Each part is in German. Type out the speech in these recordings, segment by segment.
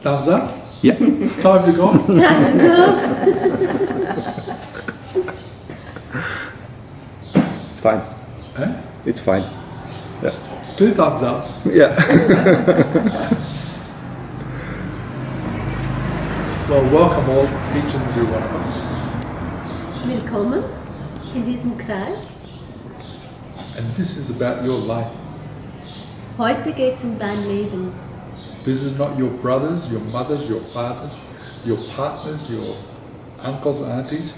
Thumbs up? Yeah. Time to go? It's fine. Eh? It's fine. Yeah. 2 thumbs up. Yeah. Well, welcome all, each and every one of us. Willkommen in diesem Kreis. And this is about your life. Heute geht es dein Leben. This is not your brothers, your mothers, your fathers, your partners, your uncles, aunties.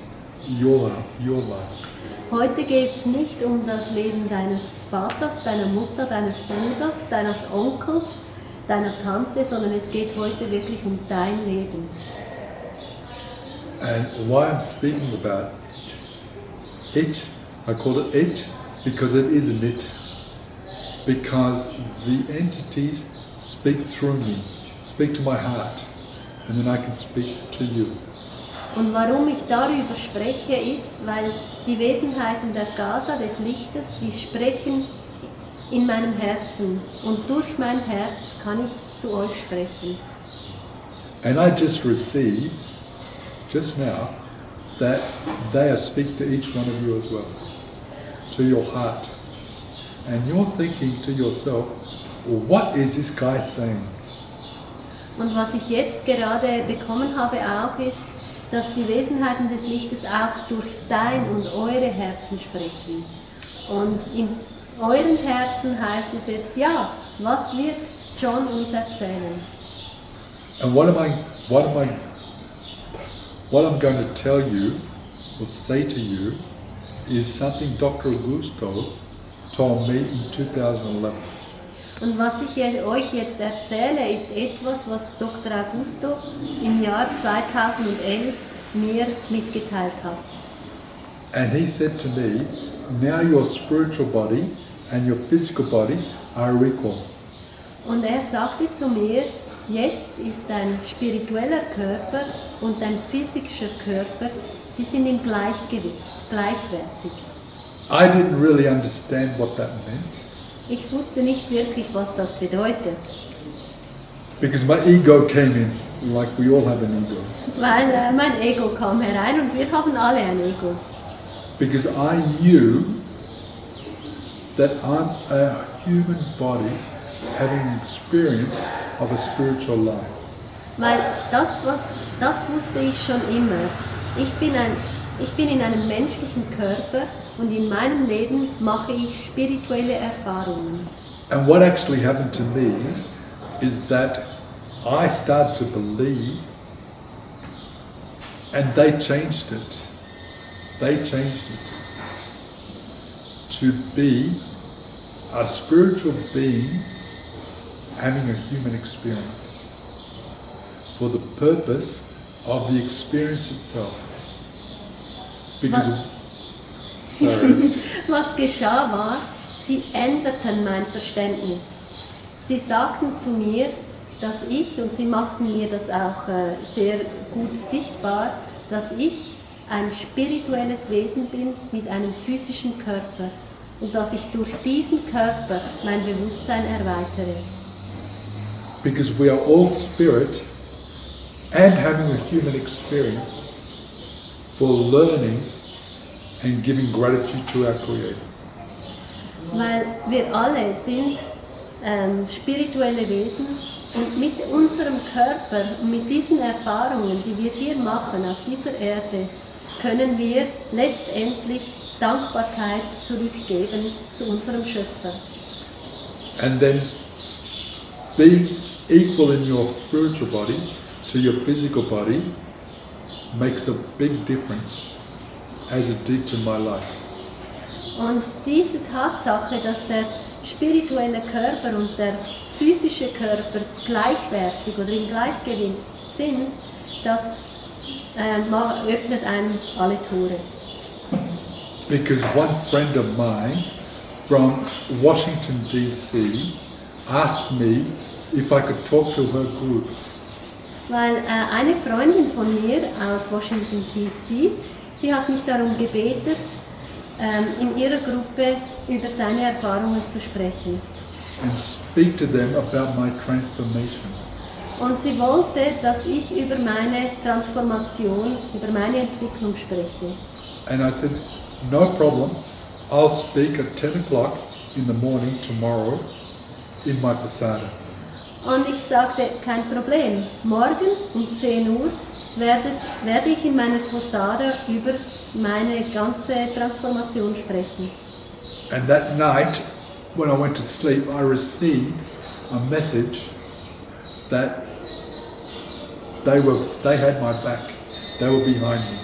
Your life, your life. Heute geht es nicht das Leben deines Vaters, deiner Mutter, deines Bruders, deines Onkels, deiner Tante, sondern es geht heute wirklich dein Leben. And why I'm speaking about it, I call it it, because it is an it. Because the entities speak through me, speak to my heart, and then I can speak to you. Und warum ich darüber spreche, ist, weil die Wesenheiten der Gaza, des Lichtes, die sprechen in meinem Herzen. Und durch mein Herz kann ich zu euch sprechen. And I just received, just now, that they are speaking to each one of you as well, to your heart. And you're thinking to yourself, well, what is this guy saying? Und was ich jetzt gerade bekommen habe auch ist, dass die Wesenheiten des Lichtes auch durch dein und eure Herzen sprechen. Und in euren Herzen heißt es jetzt, ja, was wird John uns erzählen? And what I'm going to tell you, or say to you, is something Dr. Augusto told me in 2011. Und was ich euch jetzt erzähle, ist etwas, was Dr. Augusto im Jahr 2011 mir mitgeteilt hat. And he said to me, now your spiritual body and your physical body are equal. Und er sagte zu mir, jetzt ist dein spiritueller Körper und dein physischer Körper, sie sind im Gleichgewicht, gleichwertig. I didn't really understand what that meant. Ich wusste nicht wirklich, was das bedeutet, Because my ego came in, like we all have an ego. weil mein Ego kam herein und wir haben alle ein Ego. Because I knew that I'm a human body having an experience of a spiritual life. Weil das wusste ich schon immer. Ich bin in einem menschlichen Körper und in meinem Leben mache ich spirituelle Erfahrungen. And what actually happened to me is that I started to believe, and they changed it. They changed it to be a spiritual being having a human experience for the purpose of the experience itself. Because Was geschah war, sie änderten mein Verständnis. Sie sagten zu mir, dass ich, und sie machten mir das auch sehr gut sichtbar, dass ich ein spirituelles Wesen bin mit einem physischen Körper und dass ich durch diesen Körper mein Bewusstsein erweitere. Because we are all spirit and having a human experience for learning and giving gratitude to our Creator. Weil wir alle sind spirituelle Wesen und mit unserem Körper und mit diesen Erfahrungen, die wir hier machen auf dieser Erde, können wir letztendlich Dankbarkeit zurückgeben zu unserem Schöpfer. And then being equal in your spiritual body to your physical body makes a big difference, as it did to my life. Und diese Tatsache, dass der spirituelle Körper und der physische Körper gleichwertig oder im Gleichgewicht sind, das öffnet einem alle Tore. Because one friend of mine from Washington DC asked me if I could talk to her group. Weil eine Freundin von mir aus Washington DC, sie hat mich darum gebetet, in ihrer Gruppe über seine Erfahrungen zu sprechen. And speak to them about my transformation. Und sie wollte, dass ich über meine Transformation, über meine Entwicklung spreche. And I said, no problem, I'll speak at 10 o'clock in the morning tomorrow in my Posada. Und ich sagte, kein Problem, morgen um 10 Uhr werde ich in meiner Posada über meine ganze Transformation sprechen. And that night, when I went to sleep, I received a message that they had my back. They were behind me.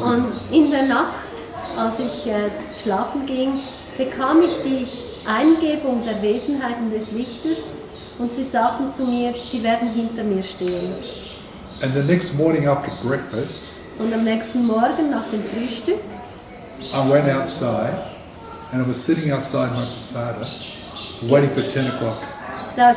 Und in der Nacht, als ich schlafen ging, bekam ich die Eingebung der Wesenheiten des Lichtes und sie sagten zu mir, sie werden hinter mir stehen. And the next morning after breakfast, Und am nächsten Morgen nach dem Frühstück, I went outside and I was sitting outside my Posada waiting for 10 o'clock. da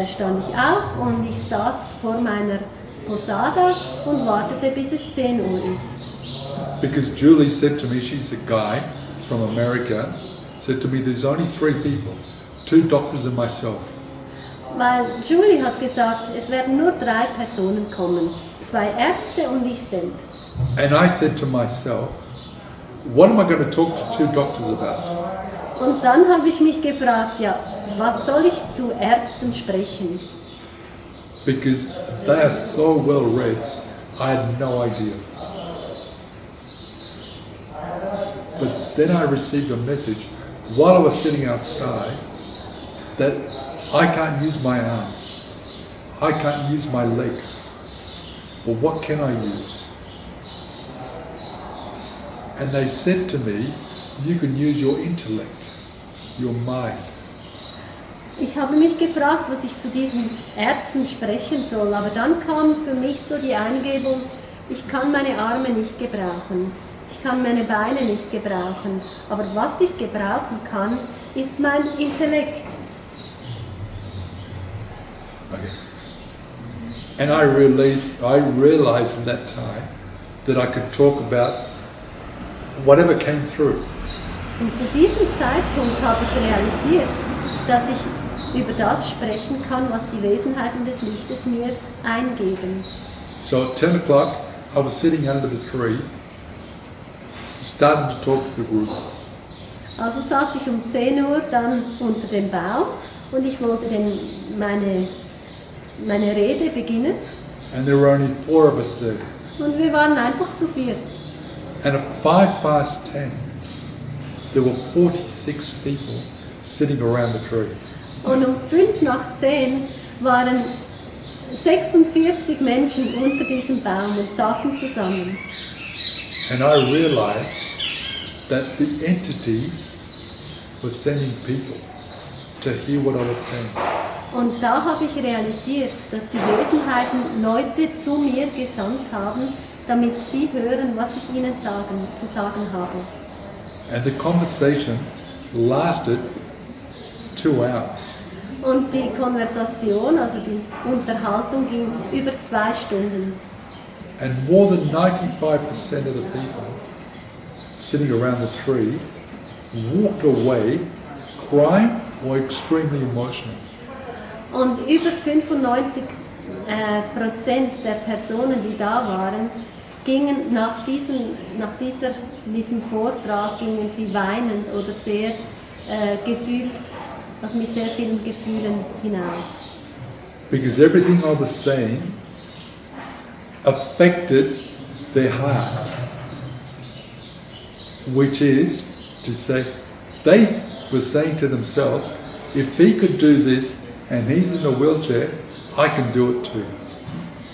stand ich auf und ich saß vor meiner Posada und wartete, bis es 10 Uhr ist. Because Julie said to me, she's a guy from America, said to me, there's only 3 people, 2 doctors and myself. Weil Julie hat gesagt, es werden nur 3 Personen kommen, 2 Ärzte und ich selbst. And I said to myself, what am I going to talk to 2 doctors about? Und dann habe ich mich gefragt, ja, was soll ich zu Ärzten sprechen? Because they are so well read, I had no idea. But then I received a message while I was sitting outside that I can't use my arms, I can't use my legs. Well, what can I use? And they said to me, you can use your intellect, your mind. Ich habe mich gefragt, was ich zu diesen Ärzten sprechen soll, aber dann kam für mich so die Eingebung, ich kann meine Arme nicht gebrauchen, ich kann meine Beine nicht gebrauchen, aber was ich gebrauchen kann, ist mein Intellekt. Okay. And I realized in that time that I could talk about whatever came through. Und zu diesem Zeitpunkt habe ich realisiert, dass ich über das sprechen kann, was die Wesenheiten des Lichtes mir eingeben. So at 10 o'clock, I was sitting under the tree, starting to talk to the group. Also saß ich um 10 Uhr dann unter dem Baum und ich wollte meine Rede beginnen. And there were only 4 of us there. Und wir waren einfach zu viert. And at 10:05, there were 46 people sitting around the tree. Und um 5:10 waren 46 Menschen unter diesem Baum und saßen zusammen. And I realized that the entities were sending people to hear what I was saying. Und da habe ich realisiert, dass die Wesenheiten Leute zu mir gesandt haben, damit sie hören, was ich ihnen zu sagen habe. And the conversation lasted 2 hours. Und die Konversation, also die Unterhaltung, ging über 2 Stunden. And more than 95% of the people sitting around the tree walked away crying or extremely emotional. Und über 95% der Personen, die da waren, gingen nach diesem Vortrag gingen sie weinend oder sehr mit sehr vielen Gefühlen hinaus. Because everything I was saying affected their heart, which is to say, they were saying to themselves, if he could do this and he's in a wheelchair, I can do it too.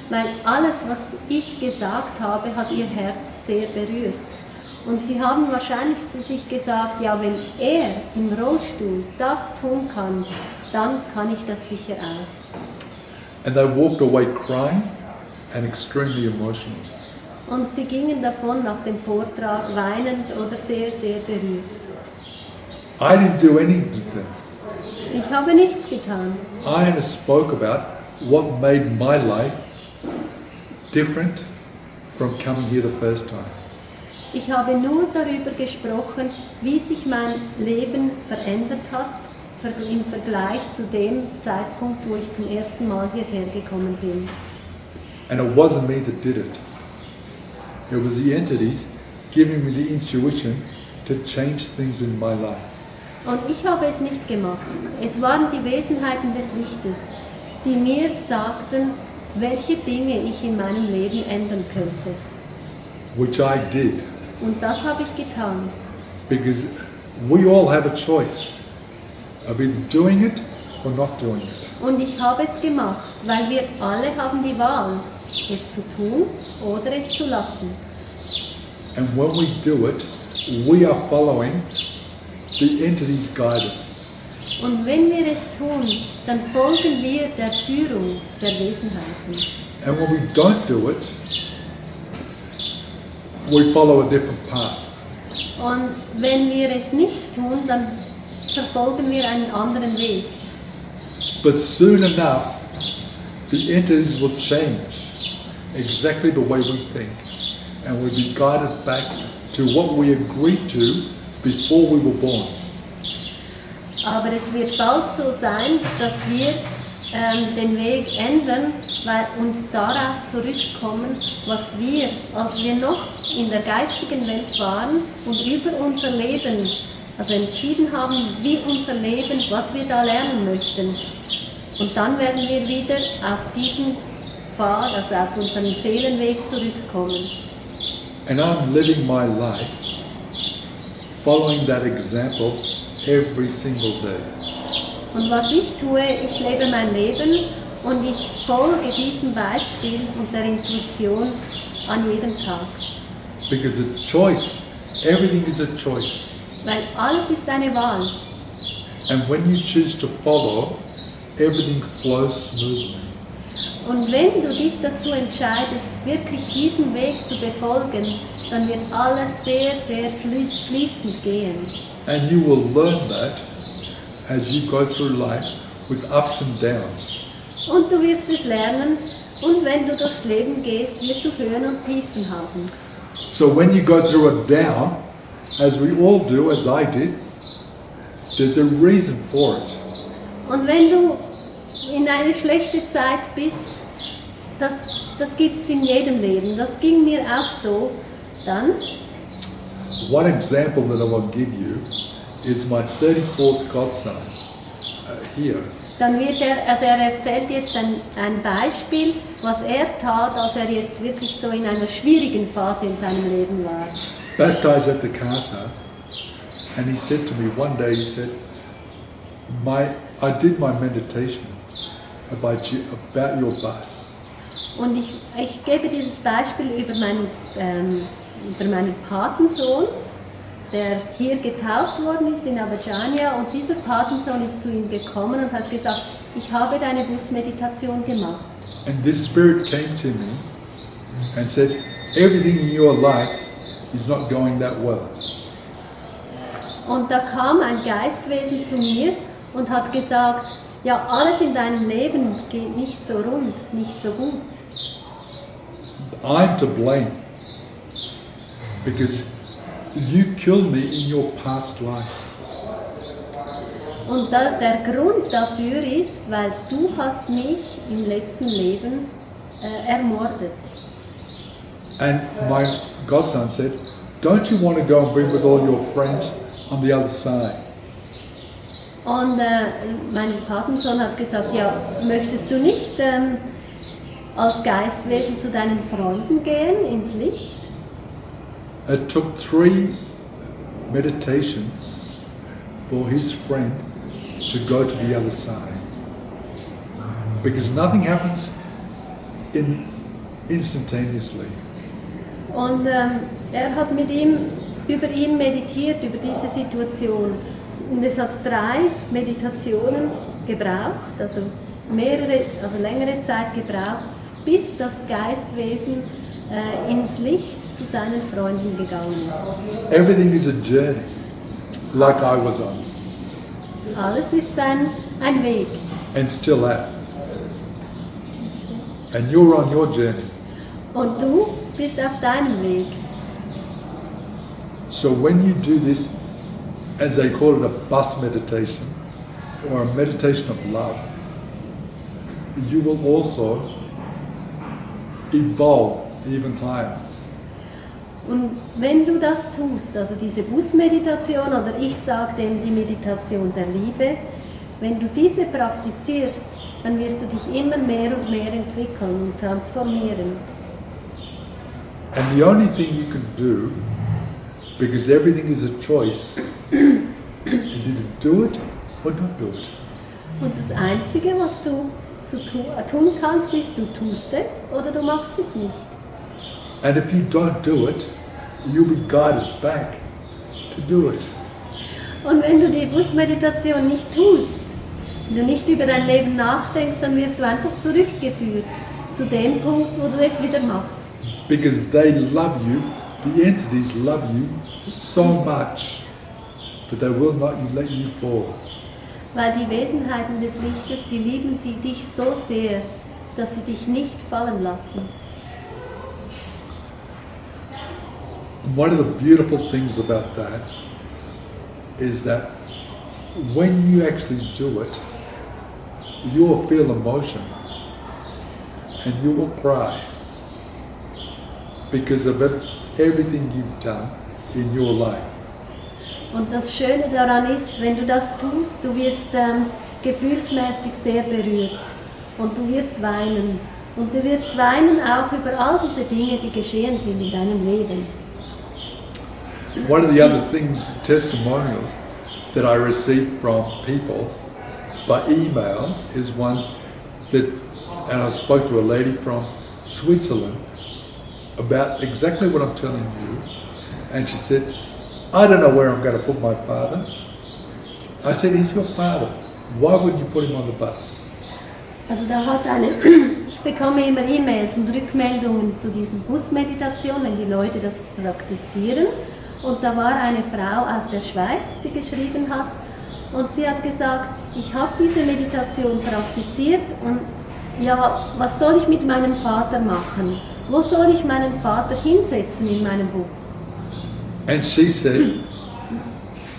Weil alles, was ich gesagt habe, hat ihr Herz sehr berührt. Und sie haben wahrscheinlich zu sich gesagt, ja, wenn er im Rollstuhl das tun kann, dann kann ich das sicher auch. And they walked away crying and extremely emotional. Und sie gingen davon nach dem Vortrag weinend oder sehr, sehr berührt. I didn't do anything to them. Ich habe nichts getan. I only spoke about what made my life different from coming here the first time. Ich habe nur darüber gesprochen, wie sich mein Leben verändert hat im Vergleich zu dem Zeitpunkt, wo ich zum ersten Mal hierher gekommen bin. And it wasn't me that did it. It was the entities giving me the intuition to change things in my life. Und ich habe es nicht gemacht. Es waren die Wesenheiten des Lichtes, die mir sagten, welche Dinge ich in meinem Leben ändern könnte. Which I did. Und das habe ich getan. Because we all have a choice of either doing it or not doing it. Und ich habe es gemacht, weil wir alle haben die Wahl, es zu tun oder es zu lassen. And when we do it, we are following the entity's guidance. Und wenn wir es tun, dann folgen wir der Führung der Wesenheiten. And when we don't do it, we follow a different path. Und wenn wir es nicht tun, dann verfolgen wir einen anderen Weg. But soon enough, the entities will change exactly the way we think, and we'll be guided back to what we agreed to before we were born. Aber es wird bald so sein, dass wir den Weg ändern und darauf zurückkommen, was wir, als wir noch in der geistigen Welt waren und über unser Leben, also entschieden haben, wie unser Leben, was wir da lernen möchten. Und dann werden wir wieder auf diesen Pfad, also auf unseren Seelenweg zurückkommen. And I'm living my life following that example every single day. Und was ich tue, ich lebe mein Leben und ich folge diesem Beispiel und der Intuition an jedem Tag. Because a choice, everything is a choice. Weil alles ist eine Wahl. And when you choose to follow, everything flows smoothly. Und wenn du dich dazu entscheidest, wirklich diesen Weg zu befolgen, dann wird alles sehr, sehr fließend gehen. And you will learn that as you go through life with ups and downs. Und du wirst es lernen und wenn du durchs Leben gehst, wirst du Höhen und Tiefen haben. So when you go through a down, as we all do, as I did, there's a reason for it. Und wenn du in eine schlechte Zeit bist, das gibt es in jedem Leben, das ging mir auch so, dann One example that I will give you is my 34th godson here. Dann wird er erzählt jetzt ein Beispiel, was er tat, als er jetzt wirklich so in einer schwierigen Phase in seinem Leben war. Baptized at the casa, and he said to me one day, he said, I did my meditation about your bus. Und ich gebe dieses Beispiel über meinen Patensohn, der hier getauft worden ist in Abadjania, und dieser Patensohn ist zu ihm gekommen und hat gesagt, ich habe deine Busmeditation gemacht. And this spirit came to me and said, everything in your life is not going that well. Und da kam ein Geistwesen zu mir und hat gesagt, ja, alles in deinem Leben geht nicht so rund, nicht so gut. I'm to blame because you killed me in your past life. Und der Grund dafür ist, weil du hast mich im letzten Leben ermordet. And my godson said, don't you want to go and be with all your friends on the other side? Und mein Patensohn hat gesagt, ja, möchtest du nicht als Geistwesen zu deinen Freunden gehen, ins Licht? It took 3 meditations for his friend to go to the other side. Because nothing happens instantaneously. Und er hat mit ihm über ihn meditiert, über diese Situation. Und es hat 3 Meditationen gebraucht, also längere Zeit gebraucht, bis das Geistwesen ins Licht zu seinen Freunden gegangen ist. Everything is a journey, like I was on, Alles ist ein Weg. and still am. And you're on your journey. Und du bist auf deinem Weg. So when you do this, as they call it, a bus meditation, or a meditation of love, you will also evolve even higher. Und wenn du das tust, also diese Busmeditation oder ich sage dem die Meditation der Liebe, wenn du diese praktizierst, dann wirst du dich immer mehr und mehr entwickeln und transformieren. And the only thing you can do, because everything is a choice, is either do it or don't do it. Und das Einzige, was du tun kannst, ist, du tust es oder du machst es nicht. And if you don't do it, you'll be guided back to do it. Und wenn du die Busmeditation nicht tust, wenn du nicht über dein Leben nachdenkst, dann wirst du einfach zurückgeführt zu dem Punkt, wo du es wieder machst. Because they love you, the entities love you so much that they will not let you fall. Weil die Wesenheiten des Lichtes, die lieben sie dich so sehr, dass sie dich nicht fallen lassen. And one of the beautiful things about that is that when you actually do it, you will feel emotion and you will cry because of everything you've done in your life. Und das Schöne daran ist, wenn du das tust, du wirst gefühlsmäßig sehr berührt und du wirst weinen. Und du wirst weinen auch über all diese Dinge, die geschehen sind in deinem Leben. One of the other things, testimonials that I received from people by email is one that, and I spoke to a lady from Switzerland about exactly what I'm telling you, and she said, I don't know where I'm going to put my father. I said, he's your father. Why would you put him on the bus? Also da hat ich bekomme immer E-Mails und Rückmeldungen zu diesen Busmeditationen, wenn die Leute das praktizieren. Und da war eine Frau aus der Schweiz, die geschrieben hat, und sie hat gesagt, ich habe diese Meditation praktiziert und ja, was soll ich mit meinem Vater machen? Wo soll ich meinen Vater hinsetzen in meinem Bus? And she said,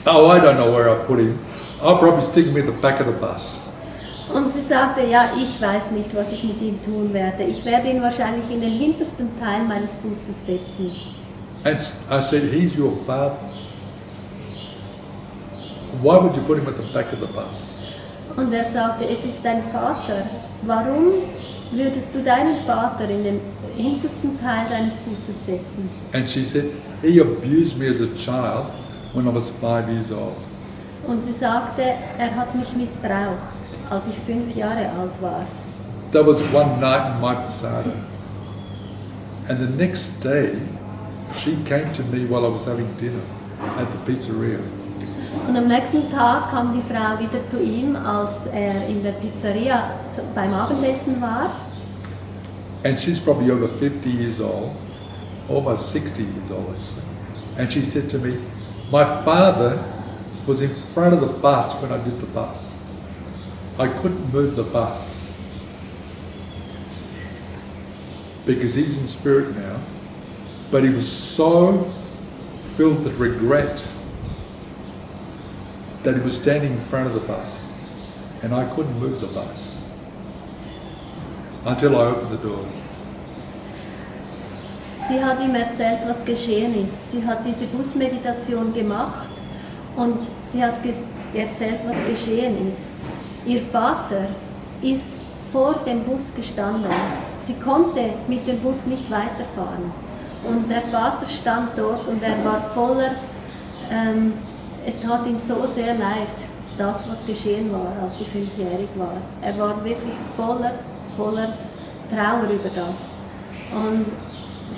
oh, I don't know where I put him. I'll probably stick him at the back of the bus. Und sie sagte, ja, ich weiß nicht, was ich mit ihm tun werde. Ich werde ihn wahrscheinlich in den hintersten Teil meines Busses setzen. And I said, he's your father. Why would you put him at the back of the bus? Und er sagte, es ist dein Vater. Warum würdest du deinen Vater in den hintersten Teil deines Busses setzen? And she said, he abused me as a child when I was 5 years old. Und sie sagte, er hat mich missbraucht, als ich 5 Jahre alt war. That was one night in my Posada. And the next day, she came to me while I was having dinner at the pizzeria. Und am nächsten Tag kam die Frau wieder zu ihm, als er in der Pizzeria beim Abendessen war. And she's probably over 50 years old, almost 60 years old actually. And she said to me, my father was in front of the bus when I did the bus. I couldn't move the bus because he's in spirit now, but he was so filled with regret that he was standing in front of the bus and I couldn't move the bus until I opened the doors. Sie hat ihm erzählt, was geschehen ist. Sie hat diese Busmeditation gemacht und sie hat erzählt, was geschehen ist. Ihr Vater ist vor dem Bus gestanden. Sie konnte mit dem Bus nicht weiterfahren. Und der Vater stand dort und er war voller, es tat ihm so sehr leid, das, was geschehen war, als sie 5-jährig war. Er war wirklich voller Trauer über das. Und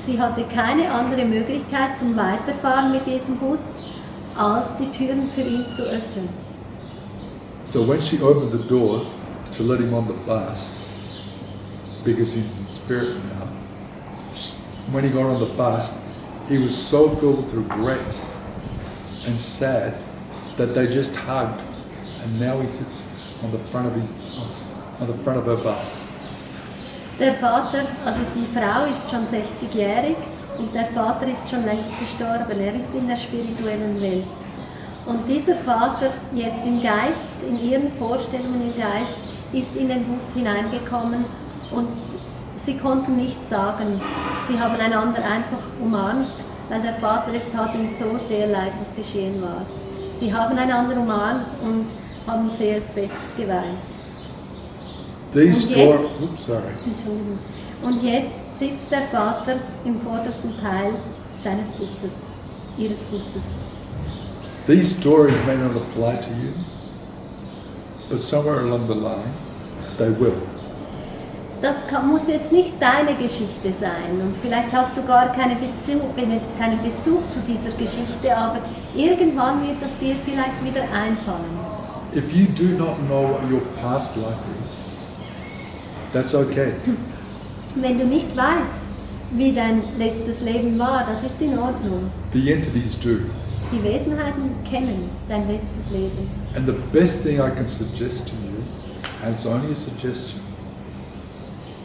sie hatte keine andere Möglichkeit zum Weiterfahren mit diesem Bus, als die Türen für ihn zu öffnen. So when she opened the doors to let him on the bus, because he's in spirit now, when he got on the bus, he was so filled with regret and sad that they just hugged, and now he sits on the front of her bus. Der Vater, also die Frau ist schon 60-jährig und der Vater ist schon längst gestorben. Er ist in der spirituellen Welt. Und dieser Vater jetzt im Geist, in ihren Vorstellungen im Geist, ist in den Bus hineingekommen und sie konnten nichts sagen. Sie haben einander einfach umarmt, weil der Vater, es tat ihm so sehr leid, was geschehen war. Sie haben einander umarmt und haben sehr fest geweint. These Und jetzt, stories, oops, sorry. Entschuldigung. Und jetzt sitzt der Vater im vordersten Teil seines Busses, ihres Busses. These stories may not apply to you, but somewhere along the line, they will. Das muss jetzt nicht deine Geschichte sein und vielleicht hast du gar keinen Bezug zu dieser Geschichte, aber irgendwann wird das dir vielleicht wieder einfallen. If you do not know what your past life is, that's okay. Wenn du nicht weißt, wie dein letztes Leben war, das ist in Ordnung. The entities do. Die Wesenheiten kennen dein letztes Leben. And the best thing I can suggest to you, and it's only a suggestion,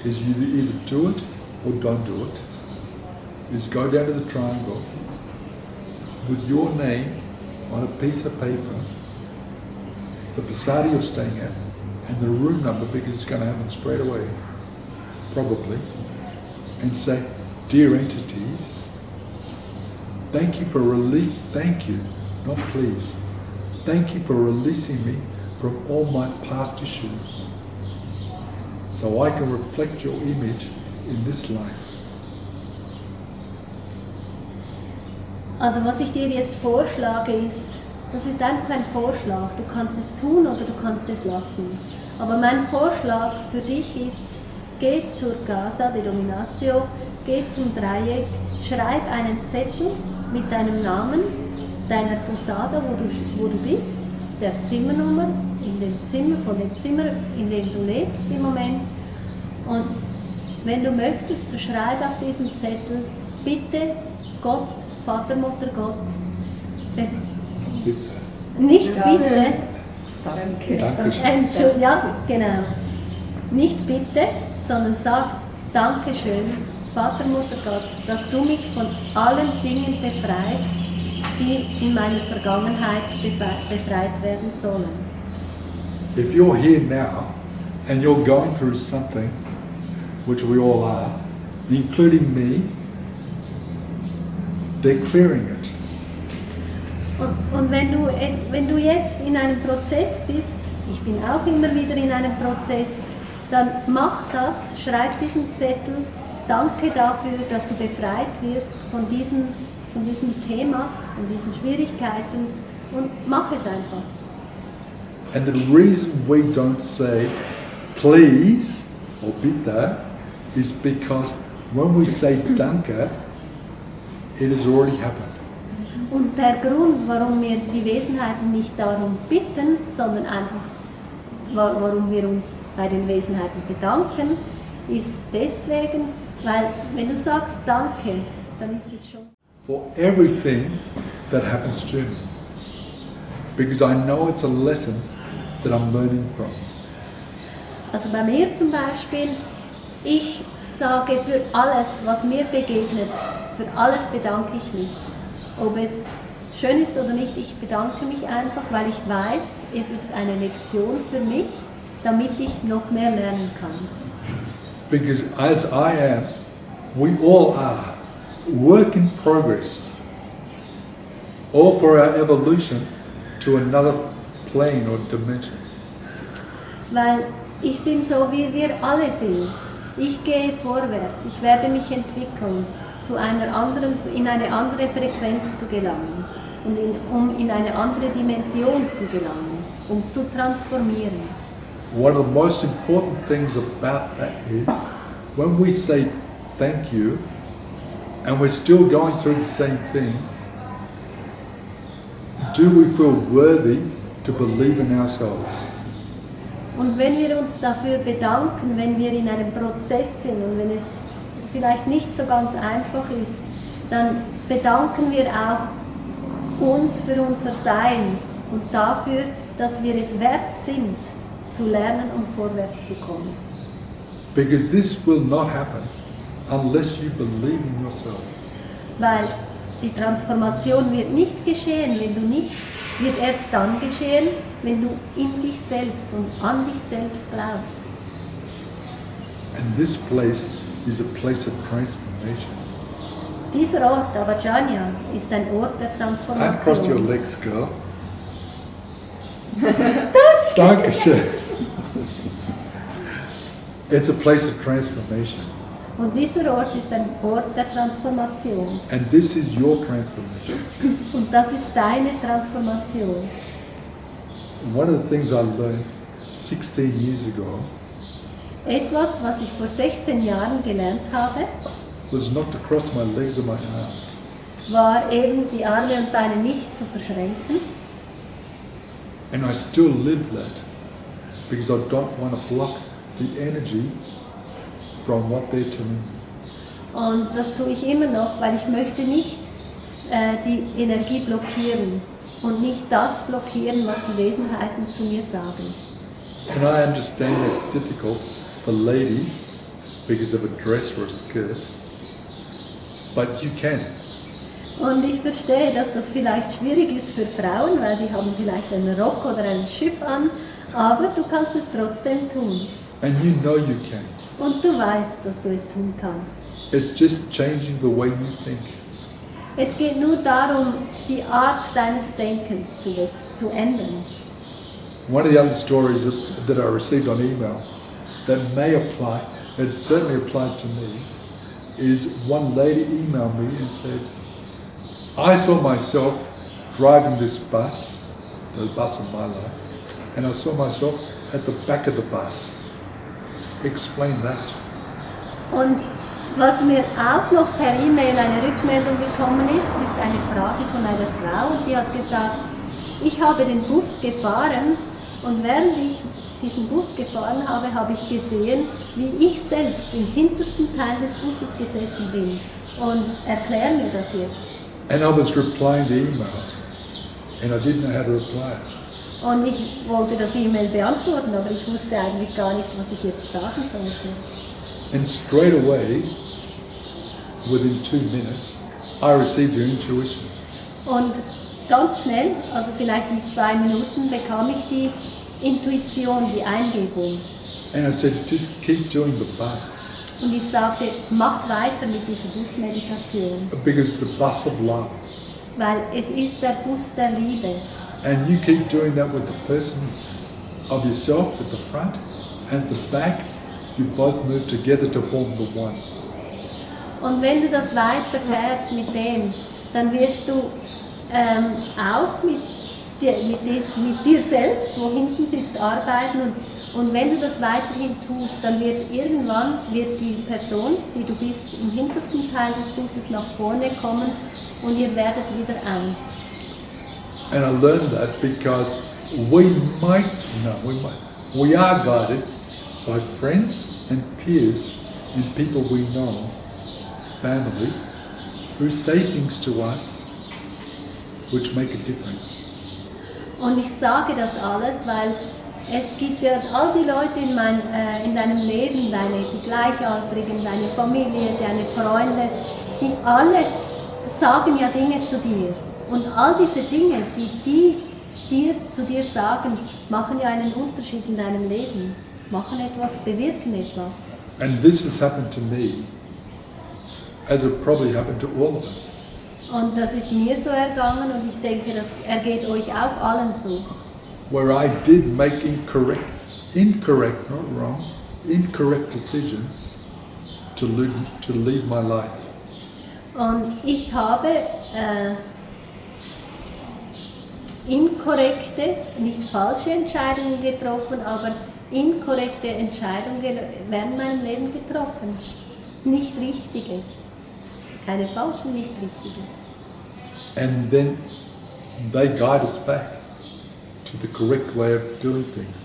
is you either do it or don't do it, is go down to the triangle with your name on a piece of paper, the posada you're staying at, and the room number, because it's going to happen straight away, probably, and say, dear entities, thank you for thank you, not please, thank you for releasing me from all my past issues, so I can reflect your image in this life. Also was ich dir jetzt vorschlage ist, das ist einfach ein Vorschlag. Du kannst es tun oder du kannst es lassen. Aber mein Vorschlag für dich ist, geh zur Casa de Dominatio, geh zum Dreieck, schreib einen Zettel mit deinem Namen, deiner Posada, wo du bist, der Zimmernummer, in dem Zimmer, von dem Zimmer, in dem du lebst im Moment. Und wenn du möchtest, so schreib auf diesem Zettel, bitte Gott, Vater, Mutter, Gott. Bitte. Nicht bitte. Danke. Entschuldigung, ja, genau. Nicht bitte, sondern sag Dankeschön, Vater, Mutter, Gott, dass du mich von allen Dingen befreist, die in meiner Vergangenheit befreit werden sollen. If you're here now and you're going through something, which we all are, including me, they're clearing it. Und wenn du jetzt in einem Prozess bist, ich bin auch immer wieder in einem Prozess, dann mach das, schreib diesen Zettel, danke dafür, dass du befreit wirst von diesem Thema, von diesen Schwierigkeiten und mach es einfach. And the reason we don't say please or bitte is because when we say danke, it has already happened. Und der Grund, warum wir die Wesenheiten nicht darum bitten, sondern einfach, warum wir uns bei den Wesenheiten bedanken, ist deswegen, weil wenn du sagst Danke, dann ist es schon For everything that happens to me. Because I know it's a lesson that I'm learning from. Also bei mir zum Beispiel, ich sage für alles, was mir begegnet, für alles bedanke ich mich. Ob es schön ist oder nicht, ich bedanke mich einfach, weil ich weiß, es ist eine Lektion für mich, damit ich noch mehr lernen kann. Because as I am, we all are, work in progress, all for our evolution to another plane or dimension. Weil ich bin so, wie wir alle sind. Ich gehe vorwärts, ich werde mich entwickeln, in eine andere Frequenz zu gelangen und um in eine andere Dimension zu gelangen, um zu transformieren. One of the most important things about that is when we say thank you and we're still going through the same thing, do we feel worthy to believe in ourselves? Und wenn wir uns dafür bedanken, wenn wir in einem Prozess sind und wenn es vielleicht nicht so ganz einfach ist, dann bedanken wir auch uns für unser Sein und dafür, dass wir es wert sind, zu lernen und vorwärts zu kommen. Because this will not happen unless you believe in yourself. Weil die Transformation wird nicht geschehen, wenn du nicht wird erst dann geschehen, wenn du in dich selbst und an dich selbst glaubst. And this place is a place of transformation. Dieser Ort, Avajjana, ist ein Ort der Uncross your Transformation. legs, girl. Dankeschön. It's a place of transformation. Und dieser Ort ist ein Ort der Transformation. And this is your transformation. Und das ist deine Transformation. One of the things I learned 16 years ago Etwas, was ich vor 16 Jahren gelernt habe, was not to cross my legs or my arms. war eben die Arme und Beine nicht zu verschränken. And I still live that because I don't want to block the energy from what they're telling me. Und das tue ich immer noch, weil ich möchte nicht die Energie blockieren und nicht das blockieren, was die Wesenheiten zu mir sagen. And I understand it's difficult for ladies because of a dress or a skirt, but you can. Und ich verstehe, dass das vielleicht schwierig ist für Frauen, weil die haben vielleicht einen Rock oder einen Schüpp an, aber du kannst es trotzdem tun. And you know you can. Und du weißt, dass du es tun kannst. It's just changing the way you think. Es geht nur darum, die Art deines Denkens zu ändern. One of the other stories that I received on email that may apply, that certainly applied to me, is one lady emailed me and said, I saw myself driving this bus, the bus of my life, and I saw myself at the back of the bus. Explain that. Und was mir auch noch per E-Mail eine Rückmeldung gekommen ist, ist eine Frage von einer Frau, die hat gesagt, ich habe den Bus gefahren und während ich diesen Bus gefahren habe, habe ich gesehen, wie ich selbst im hintersten Teil des Busses gesessen bin. Und erklär mir das jetzt. And I was replying the email, and I didn't know how to reply. Und ich wollte das E-Mail beantworten, aber ich wusste eigentlich gar nicht, was ich jetzt sagen sollte. And straight away, within 2 minutes, I received your intuition. Und ganz schnell, also vielleicht in 2 Minuten, bekam ich die Intuition, die Eingebung. And I said, just keep doing the bus. Und ich sagte, mach weiter mit dieser Busmeditation, Because it's the bus of love. weil es ist der Bus der Liebe. And you keep doing that with the person of yourself at the front and the back. You both move together to form the one. Und wenn du das weiterfährst mit dem, dann wirst du auch mit dir selbst, wo hinten sitzt, arbeiten. Und wenn du das weiterhin tust, dann wird die Person, die du bist, im hintersten Teil des Busses nach vorne kommen und ihr werdet wieder eins. And I learned that because we are guided by friends and peers and people we know, family, who say things to us which make a difference. Und ich sage das alles, weil es gibt ja all die Leute in deinem Leben, die Gleichaltrigen, deine Familie, deine Freunde, die alle sagen ja Dinge zu dir. Und all diese Dinge, die zu dir sagen, machen ja einen Unterschied in deinem Leben, machen etwas, bewirken etwas. And this has happened to me, as it probably happened to all of us. Und das ist mir so ergangen und ich denke, das ergeht euch auch allen so. Where I did make incorrect, not wrong, incorrect decisions to lead my life. Und ich habe inkorrekte, nicht falsche Entscheidungen getroffen, aber inkorrekte Entscheidungen während meinem Leben getroffen. Nicht richtige. Keine falschen, nicht richtige. And then they guide us back to the correct way of doing things.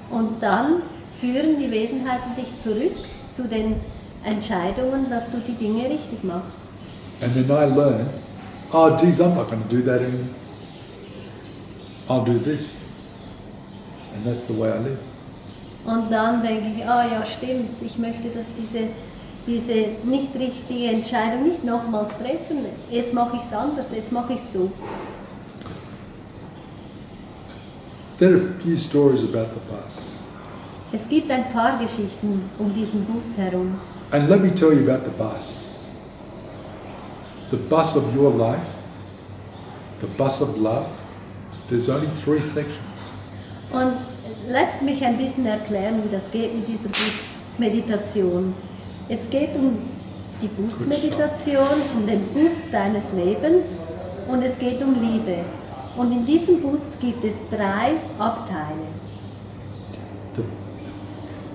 Und dann führen die Wesenheiten dich zurück zu den Entscheidungen, dass du die Dinge richtig machst. And then I learn, oh geez, I'm not going to do that anymore. I'll do this. And that's the way I live. Und dann denke ich, ja stimmt, ich möchte, dass diese nicht richtige Entscheidung nicht nochmals treffen. Jetzt mache ich es anders, jetzt mache ich es so. There are a few stories about the bus. Es gibt ein paar Geschichten um diesen Bus herum. And let me tell you about the bus. The bus of your life, the bus of love, there's only 3 sections. Und lasst mich ein bisschen erklären, wie das geht mit dieser Busmeditation. Es geht um die Busmeditation, um den Bus deines Lebens und es geht um Liebe. Und in diesem Bus gibt es 3 Abteile. The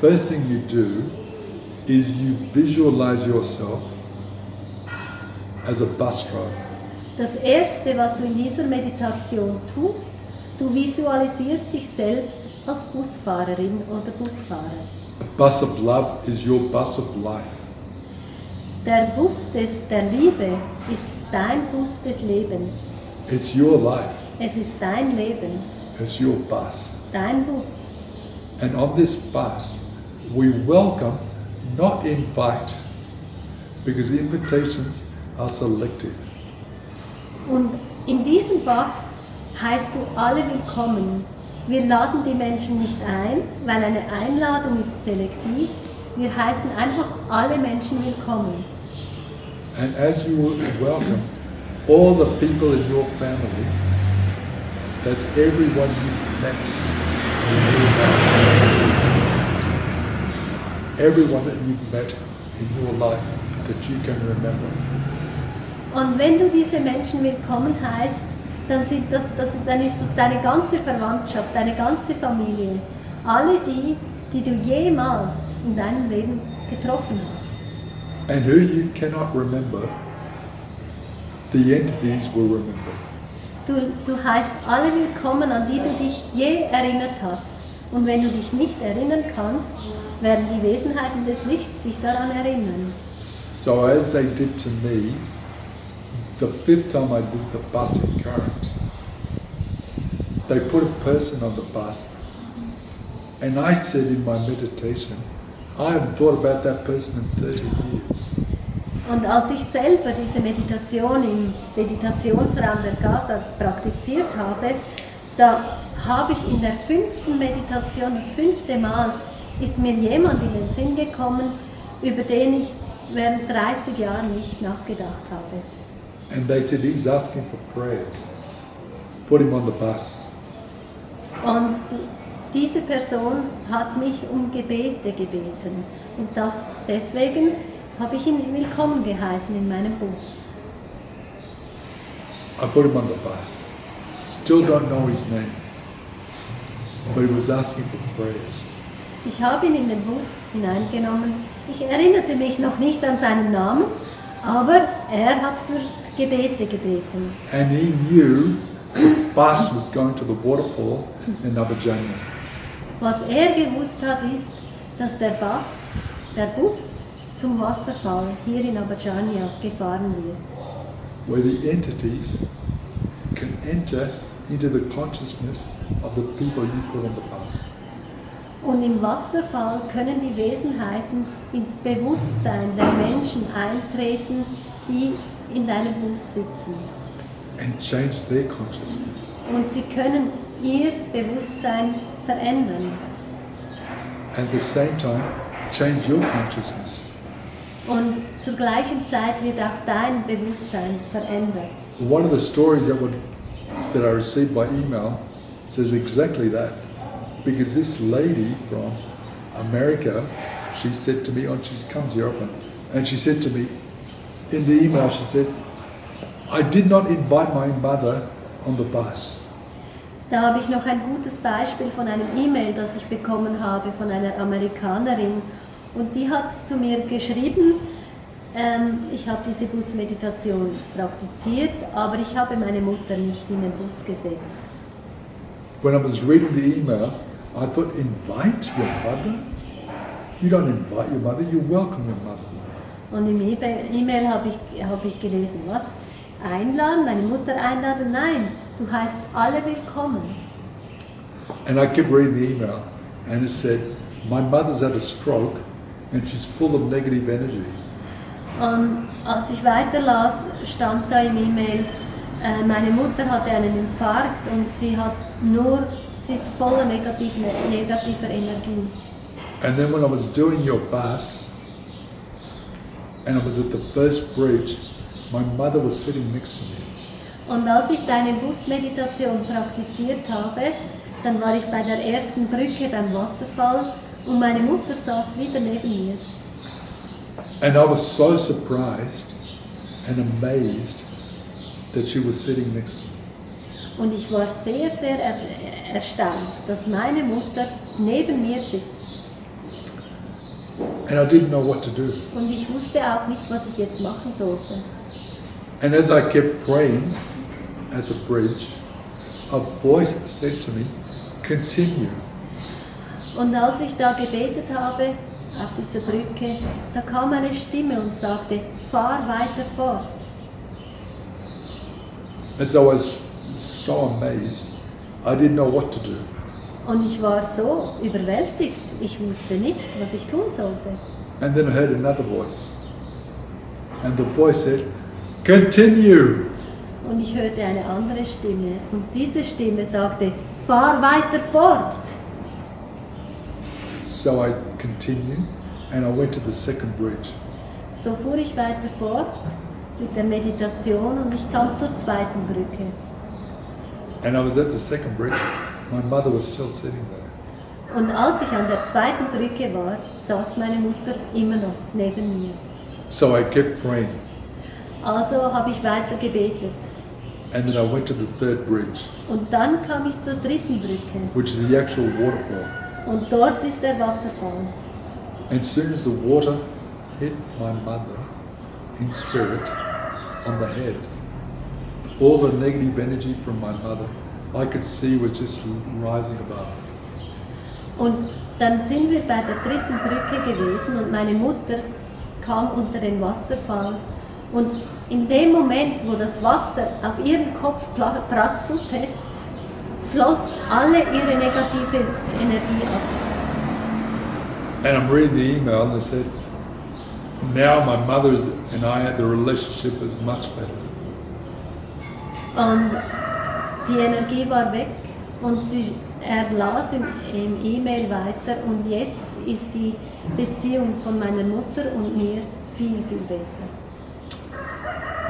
first thing you do is you visualize yourself as a bus driver. Das Erste, was du in dieser Meditation tust, du visualisierst dich selbst als Busfahrerin oder Busfahrer. The bus of love is your bus of life. Der Bus der Liebe ist dein Bus des Lebens. It's your life. Es ist dein Leben, It's your bus. dein Bus. And on this bus, we welcome, not invite, because the invitations are selective. Und in diesem Bus heißt du alle willkommen. Wir laden die Menschen nicht ein, weil eine Einladung ist selektiv. Wir heißen einfach alle Menschen willkommen. And as you welcome all the people in your family, that's everyone you've met. Everyone that you've met in your life that you can remember. Und wenn du diese Menschen willkommen heißt, dann ist das deine ganze Verwandtschaft, deine ganze Familie. Alle die, die du jemals in deinem Leben getroffen hast. And who you cannot remember, the entities will remember. Du heißt alle willkommen, an die du dich je erinnert hast. Und wenn du dich nicht erinnern kannst, werden die Wesenheiten des Lichts dich daran erinnern. So as they did to me, the 5th time I did the bus in Current, they put a person on the bus, and I said in my meditation, I haven't thought about that person in 30 years. Und als ich selber diese Meditation im Meditationsraum der Casa praktiziert habe, da habe ich in der 5. Meditation, das 5. Mal, ist mir jemand in den Sinn gekommen, über den ich während 30 Jahren nicht nachgedacht habe. And they said, he's asking for prayers. Put him on the bus. Und diese Person hat mich um Gebete gebeten. Und deswegen habe ich ihn willkommen geheißen in meinem Bus. I put him on the bus. Still don't know his name. But he was asking for prayers. Ich habe ihn in den Bus hineingenommen. Ich erinnerte mich noch nicht an seinen Namen, aber er hat für Gebete gebeten. And he knew the bus was going to the waterfall in Abidjan. Was er gewusst hat, ist, dass der Bus zum Wasserfall hier in Abidjania gefahren wird. Where the entities can enter into the consciousness of the people you put on the bus. Und im Wasserfall können die Wesenheiten ins Bewusstsein der Menschen eintreten, die in deinem Bus sitzen. And change their consciousness. Und sie können ihr Bewusstsein verändern. At the same time, change your consciousness. Und zur gleichen Zeit wird auch dein Bewusstsein verändert. One of the stories that I received by email says exactly that. Because this lady from America, she said to me, she comes here often, and she said to me, in the email she said, I did not invite my mother on the bus. Da habe ich noch ein gutes Beispiel von einem E-Mail, das ich bekommen habe von einer Amerikanerin. Und die hat zu mir geschrieben, ich habe diese Busmeditation praktiziert, aber ich habe meine Mutter nicht in den Bus gesetzt. When I was reading the email, I thought, invite your mother? You don't invite your mother, you welcome your mother. Und im E-Mail habe ich gelesen, was? Einladen, deine Mutter einladen? Nein, du heißt alle willkommen. And I kept reading the email, and it said, my mother's had a stroke, and she's full of negative energy. Und als ich weiterlas, stand da im E-Mail, meine Mutter hatte einen Infarkt und sie sie ist voller negativer Energie. And then when I was doing your bus, and I was at the first bridge, my mother was sitting next to me. Und als ich deine Busmeditation praktiziert habe, dann war ich bei der ersten Brücke beim Wasserfall und meine Mutter saß wieder neben mir. And I was so surprised and amazed that she was sitting next to me. Und ich war sehr, sehr erstaunt, dass meine Mutter neben mir sitzt. And I didn't know what to do. Und ich wusste auch nicht, was ich jetzt machen sollte. And as I kept praying at the bridge, a voice said to me, continue. Und als ich da gebetet habe, auf dieser Brücke, da kam eine Stimme und sagte, fahr weiter fort. And so I was so amazed, I didn't know what to do. Und ich war so überwältigt, ich wusste nicht, was ich tun sollte. And then I heard another voice. And the voice said, continue. Und ich hörte eine andere Stimme und diese Stimme sagte, fahr weiter fort. So I continued and I went to the second bridge. So fuhr ich weiter fort mit der Meditation und ich kam zur zweiten Brücke. And I was at the second bridge, my mother was still sitting there. Und als ich an der zweiten Brücke war, saß meine Mutter immer noch neben mir. So I kept praying. Also habe ich weiter gebetet. And then I went to the third bridge, Und dann kam ich zur dritten Brücke. which is the actual waterfall. Und dort ist der Wasserfall. And as soon as the water hit my mother in spirit on the head, all the negative energy from my mother I could see was just rising above. Und dann sind wir bei der dritten Brücke gewesen und meine Mutter kam unter den Wasserfall. Und in dem Moment, wo das Wasser auf ihren Kopf prasselte, floss alle ihre negative Energie ab. And I'm reading the email and they said, now my mother and I, the relationship is much better. Und die Energie war weg und er las im E-Mail weiter und jetzt ist die Beziehung von meiner Mutter und mir viel, viel besser.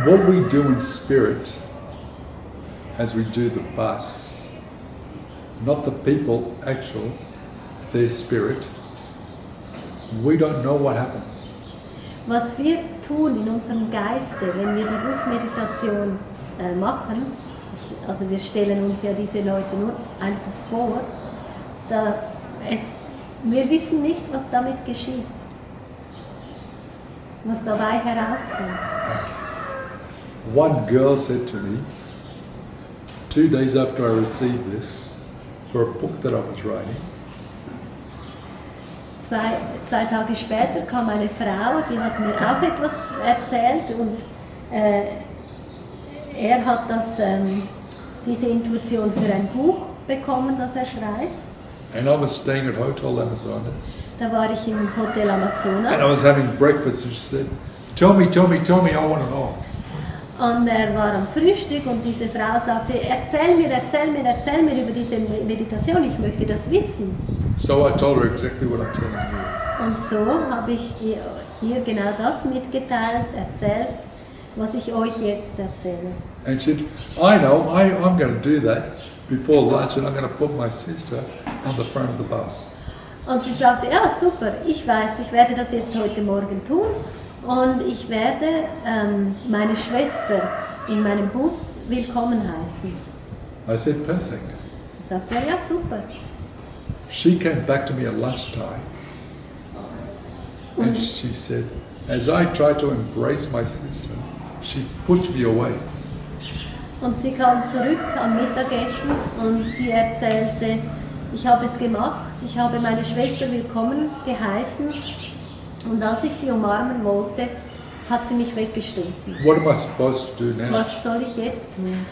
What we do in spirit as we do the bus, not the people actual, their spirit, we don't know what happens. Was wir tun in unserem Geiste, wenn wir die Busmeditation machen, also wir stellen uns ja diese Leute nur einfach vor, wir wissen nicht, was damit geschieht, was dabei herauskommt. One girl said to me, 2 days after I received this, for a book that I was writing, Zwei Tage später kam eine Frau, die hat mir auch etwas erzählt und er hat diese Intuition für ein Buch bekommen, das er schreibt. and I was staying at Hotel Amazonas, Da war ich im Hotel and Amazonas I was having breakfast, and she said, tell me, I want to know. und er war am Frühstück und diese Frau sagte, erzähl mir über diese Meditation, ich möchte das wissen. So I told her exactly what I'm telling you. Und so habe ich ihr genau das mitgeteilt, erzählt, was ich euch jetzt erzähle. And she said, I know, I'm going to do that before lunch, and I'm going to put my sister on the front of the bus. Und sie sagte, ja super, ich weiß, ich werde das jetzt heute Morgen tun und ich werde meine Schwester in meinem Bus willkommen heißen. I said, perfect. Sagte er, ja super. She came back to me at lunchtime, and she said, as I tried to embrace my sister, she pushed me away. Und sie kam zurück am Mittagessen und sie erzählte, ich habe es gemacht, ich habe meine Schwester willkommen geheißen und als ich sie umarmen wollte, hat sie mich weggestoßen. What am I supposed to do now? Was soll ich jetzt tun?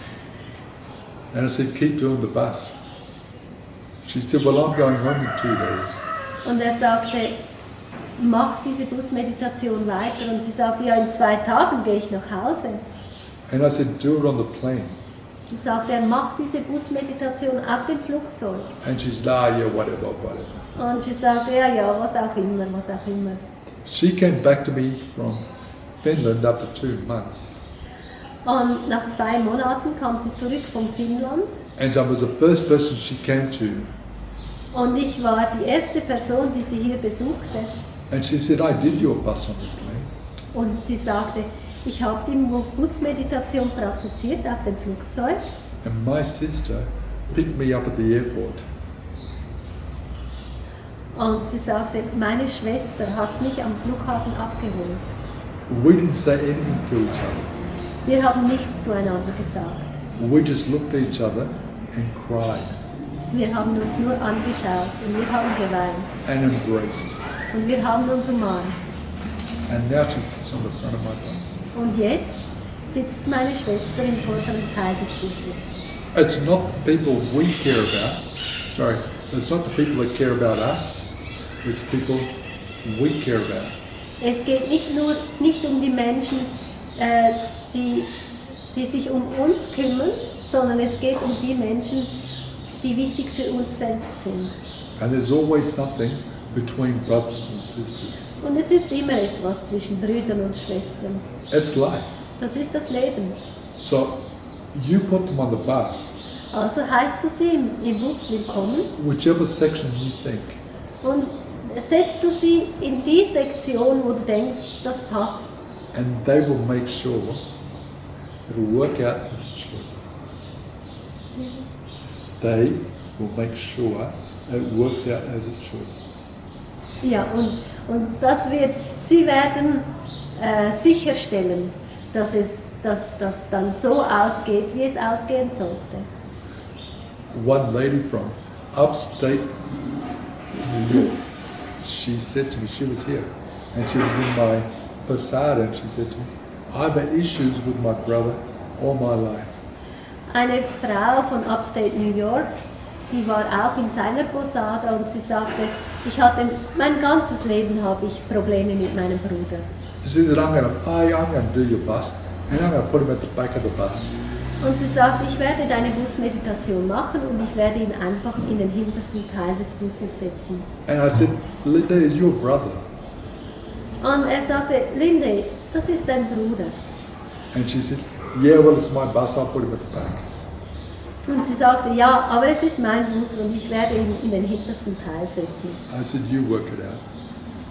And I said, keep doing the bus. She said, well, I'm going home in 2 days. Und er sagte, mach diese Busmeditation weiter. Und sie sagte, ja, in 2 Tagen gehe ich nach Hause. And I said, do it on the plane. Sie sagt, er macht diese Busmeditation auf dem Flugzeug. And she said, yeah, whatever. Und sie sagt, ja, was auch immer, was auch immer. She came back to me from Finland after 2 months. Und nach 2 Monaten kam sie zurück von Finnland. And I was the first person she came to. Und ich war die erste Person, die sie hier besuchte. And she said, I did your bus on the plane. Und sie sagte, ich habe die Busmeditation praktiziert auf dem Flugzeug. And my sister picked me up at the airport. Und sie sagte, meine Schwester hat mich am Flughafen abgeholt. We didn't say anything to each other. Wir haben nichts zueinander gesagt. We just looked at each other and cried Wir haben uns nur angeschaut und wir haben geweint. and embraced. Und wir haben uns umarmt. And now she sits on the front of my bus. Und jetzt sitzt meine Schwester im vorderen Teil des Busses. It's not the people we care about. Sorry, it's not the people that care about us. It's the people we care about. Es geht nicht um die Menschen, die sich um uns kümmern, sondern es geht um die Menschen, die wichtig für uns selbst sind. And there's always something between brothers and sisters. Und es ist immer etwas zwischen Brüdern und Schwestern. It's life. Das ist das Leben. So you put them on the bus, Also heißt du sie im Bus willkommen whichever section you think. und setzt du sie in die Sektion, wo du denkst, das passt. And they will make sure it'll work out as it should. They will make sure it works out as it should. Ja, und sie werden sicherstellen, dass das dann so ausgeht, wie es ausgehen sollte. One lady from upstate New York, she said to me, she was here, and she was in my posada, and she said to me, I've had issues with my brother all my life. Eine Frau von Upstate New York, die war auch in seiner Posada und sie sagte, mein ganzes Leben habe ich Probleme mit meinem Bruder. She said, I'm gonna do your bus, and I'm gonna put him at the back of the bus. Und sie sagte, ich werde deine Busmeditation machen und ich werde ihn einfach in den hintersten Teil des Busses setzen. And I said, Linda is your brother. Und er sagte, Linde, das ist dein Bruder. And she said, yeah, well, it's my bus, I'll put him at the back. Und sie sagte, ja, aber es ist mein Bus und ich werde ihn in den hintersten Teil setzen. I said, you work it out.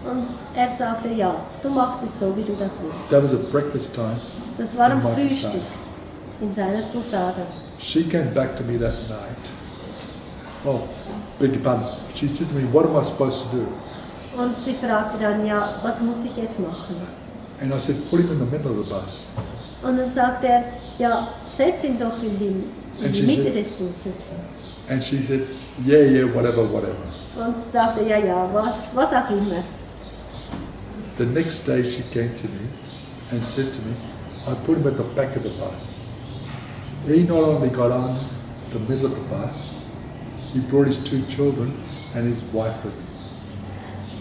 Und er sagte, ja, du machst es so, wie du das willst. That was at breakfast time. Das war am in my Frühstück posada. in seiner Posada. She came back to me that night. Oh, beg your pardon. She said to me, what am I supposed to do? Und sie fragte dann, ja, was muss ich jetzt machen? And I said, put him in the middle of the bus. Und dann sagte er, ja, setz ihn doch in die And she Mitte said- des Busses. And she said, yeah, whatever. Und sie sagte, ja, was auch immer. The next day she came to me and said to me, I put him at the back of the bus. He not only got on the middle of the bus, he brought his 2 children and his wife with him.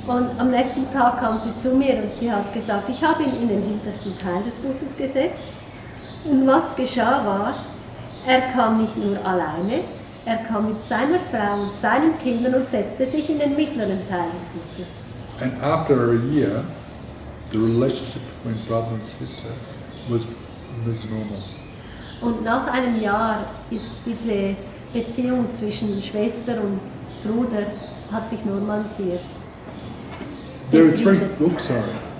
Und am nächsten Tag kam sie zu mir und sie hat gesagt, ich habe ihn in den hintersten Teil des Busses gesetzt. Und was geschah war, er kam nicht nur alleine, er kam mit seiner Frau und seinen Kindern und setzte sich in den mittleren Teil des Busses. And after a year, the relationship between brother and sister was normal. Und nach einem Jahr ist diese Beziehung zwischen Schwester und Bruder hat sich normalisiert. There are 3,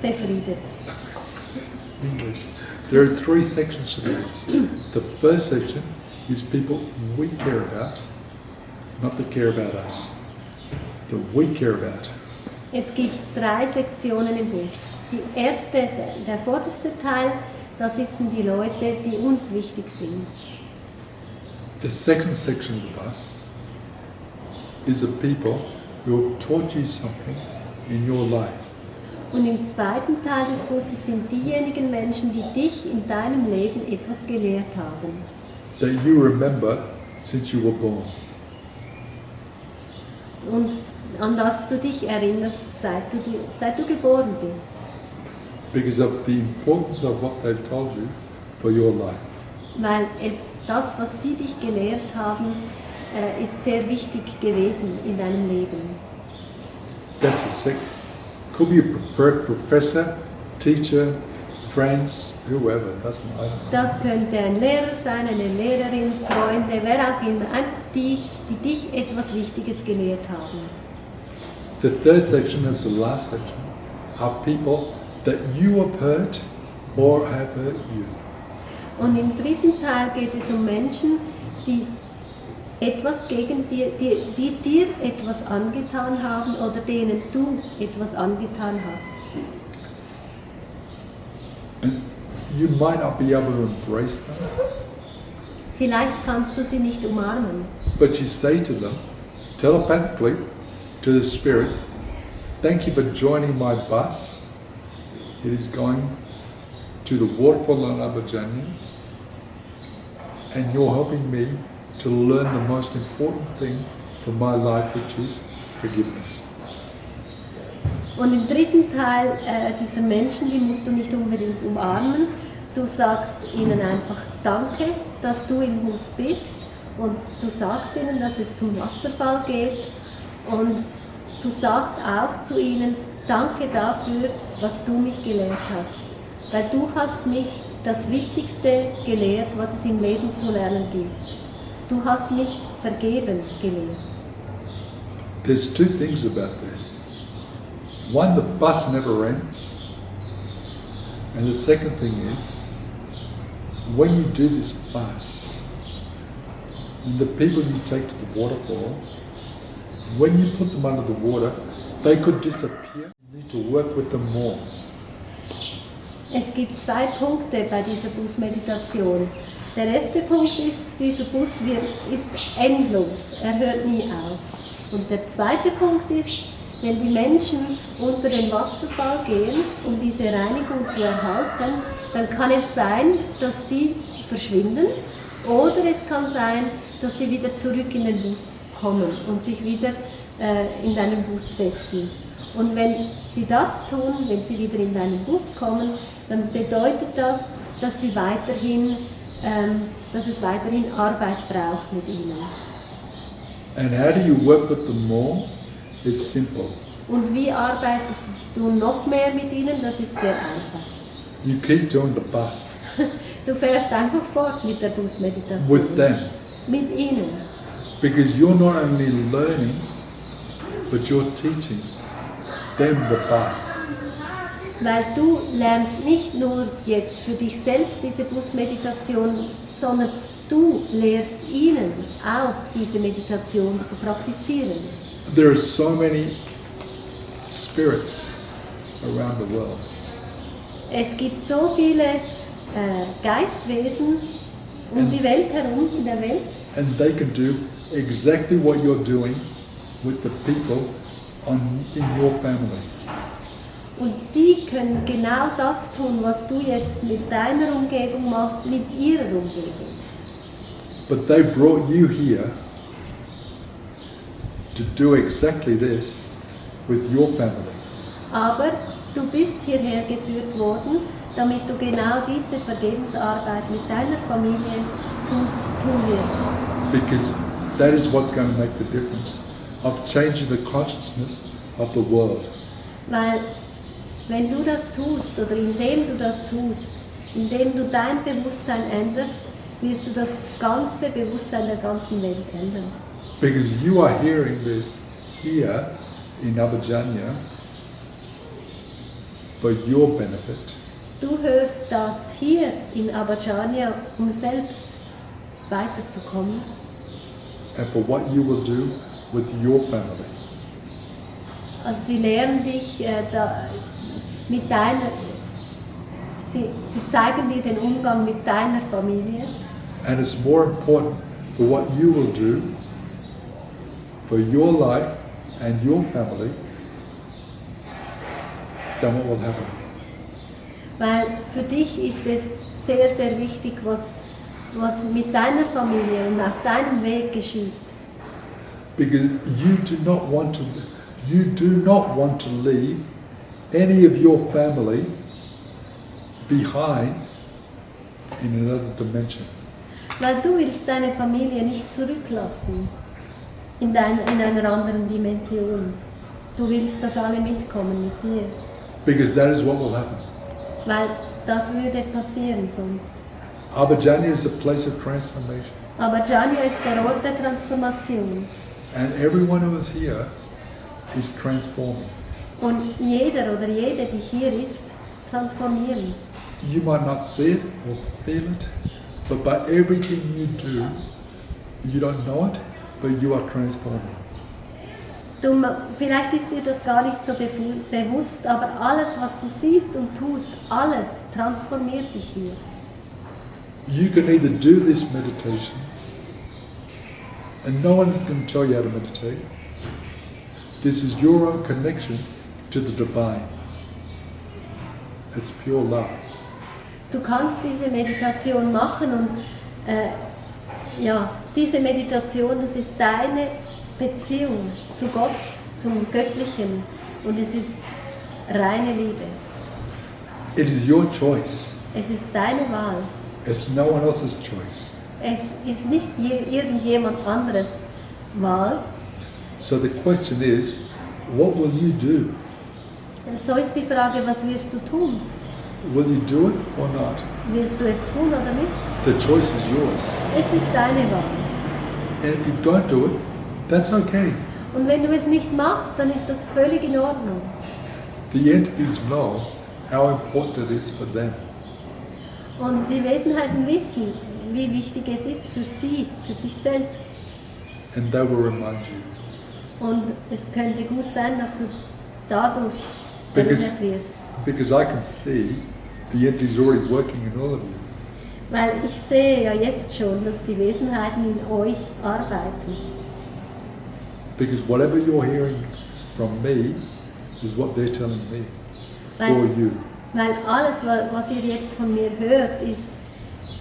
Befriedet. English. There are 3 sections to this. The first section is people we care about, not that care about us. The we care about. Es gibt 3 Sektionen im Bus. Die erste, der vorderste Teil, da sitzen die Leute, die uns wichtig sind. The second section of the bus is the people who have taught you something in your life. Und im zweiten Teil des Busses sind diejenigen Menschen, die dich in deinem Leben etwas gelehrt haben. That you remember since you were born. Und an das du dich erinnerst, seit du geboren bist. Because of the importance of what they've told you for your life. Weil es das, was sie dich gelehrt haben, ist sehr wichtig gewesen in deinem Leben. That's the second. Could be a professor, teacher, friends, whoever, doesn't matter. Das könnte ein Lehrer sein, eine Lehrerin, Freunde, wer auch immer, einfach die dich etwas Wichtiges gelehrt haben. The third section is the last section, are people that you have hurt or have hurt you. Und im dritten Teil geht es um Menschen, die etwas gegen dir, die dir etwas angetan haben oder denen du etwas angetan hast. And you might not be able to embrace them, Vielleicht kannst du sie nicht umarmen, but you say to them, telepathically, to the spirit, thank you for joining my bus. It is going to the waterfall in Abidjan, and you're helping me to learn the most important thing for my life, which is forgiveness. Und im dritten Teil dieser Menschen, die musst du nicht unbedingt umarmen. Du sagst ihnen einfach Danke, dass du im Bus bist, und du sagst ihnen, dass es zum Wasserfall geht, und du sagst auch zu ihnen Danke dafür, was du mich gelehrt hast. Weil du hast mich das Wichtigste gelehrt, was es im Leben zu lernen gibt. Du hast mich vergeben gelehrt. There's two things about this. One, the bus never ends. And the second thing is, when you do this bus, and the people you take to the waterfall, when you put them under the water, they could disappear. You need to work with them more. Es gibt zwei Punkte bei dieser Busmeditation. Der erste Punkt ist, dieser Bus ist endlos, er hört nie auf. Und der zweite Punkt ist, wenn die Menschen unter den Wasserfall gehen, um diese Reinigung zu erhalten, dann kann es sein, dass sie verschwinden, oder es kann sein, dass sie wieder zurück in den Bus kommen und sich wieder in deinen Bus setzen. Und wenn sie das tun, wenn sie wieder in deinen Bus kommen, dann bedeutet das, dass es weiterhin Arbeit braucht mit ihnen. And how do you work with them more? It's simple. Und wie arbeitest du noch mehr mit ihnen? Das ist sehr einfach. You keep doing the bus Du fährst einfach fort mit der Busmeditation. with them, Mit ihnen. because you're not only learning, but you're teaching them the bus. Weil du lernst nicht nur jetzt für dich selbst diese Busmeditation, sondern du lehrst ihnen auch diese Meditation zu praktizieren. There are so many spirits around the world. Es gibt so viele Geistwesen um die Welt herum, in der Welt, And they can do exactly what you're doing with the people in your family. und die können genau das tun, was du jetzt mit deiner Umgebung machst, mit ihrer Umgebung. But they brought you here to do exactly this with your family. Aber du bist hierher geführt worden, damit du genau diese Vergebensarbeit mit deiner Familie tun wirst. Because that is what's going to make the difference of changing the consciousness of the world. Weil wenn du das tust, oder indem du das tust, indem du dein Bewusstsein änderst, wirst du das ganze Bewusstsein der ganzen Welt ändern. Because you are hearing this here in Abidjan for your benefit. Du hörst das hier in Abidjan, um selbst weiterzukommen, And for what you will do with your family. also sie lehren dich mit deiner, sie zeigen dir den Umgang mit deiner Familie. And it's more important for what you will do for your life and your family than what will happen. Weil für dich ist es sehr, sehr wichtig, was mit deiner Familie und auf deinem Weg geschieht. Because you do not want to leave any of your family behind in another dimension. Weil du willst deine Familie nicht zurücklassen in einer anderen Dimension. Du willst, dass alle mitkommen mit dir. Because that is what will happen. Weil das würde passieren sonst. Abhijanya is a place of transformation. Aber Janya ist der Ort der Transformation. And everyone who is here is transforming. Und jeder oder jede, die hier ist, transformieren. You might not see it or feel it, but by everything you do, you don't know it, but you are transforming. Vielleicht ist dir das gar nicht so bewusst, aber alles, was du siehst und tust, alles transformiert dich hier. You can either do this meditation, and no one can tell you how to meditate. This is your own connection to the divine. It's pure love. Du kannst diese Meditation machen und diese Meditation, das ist deine Beziehung zu Gott, zum Göttlichen, und es ist reine Liebe. It is your choice. Es ist deine Wahl. It's no one else's choice. Es ist nicht irgendjemand anderes Wahl. So the question is, what will you do? So ist die Frage, was wirst du tun? Will you do it or not? Wirst du es tun oder nicht? The choice is yours. Es ist deine Wahl. And if you don't do it, that's okay. Und wenn du es nicht machst, dann ist das völlig in Ordnung. The entities know how important it is for them. Und die Wesenheiten wissen, wie wichtig es ist für sie, für sich selbst. And they will remind you. Und es könnte gut sein, dass du dadurch Because, erinnert wirst. because I can see the entities already working in all of you. Weil ich sehe ja jetzt schon, dass die Wesenheiten in euch arbeiten. Because whatever you're hearing from me is what they're telling me for you. Weil alles, was ihr jetzt von mir hört,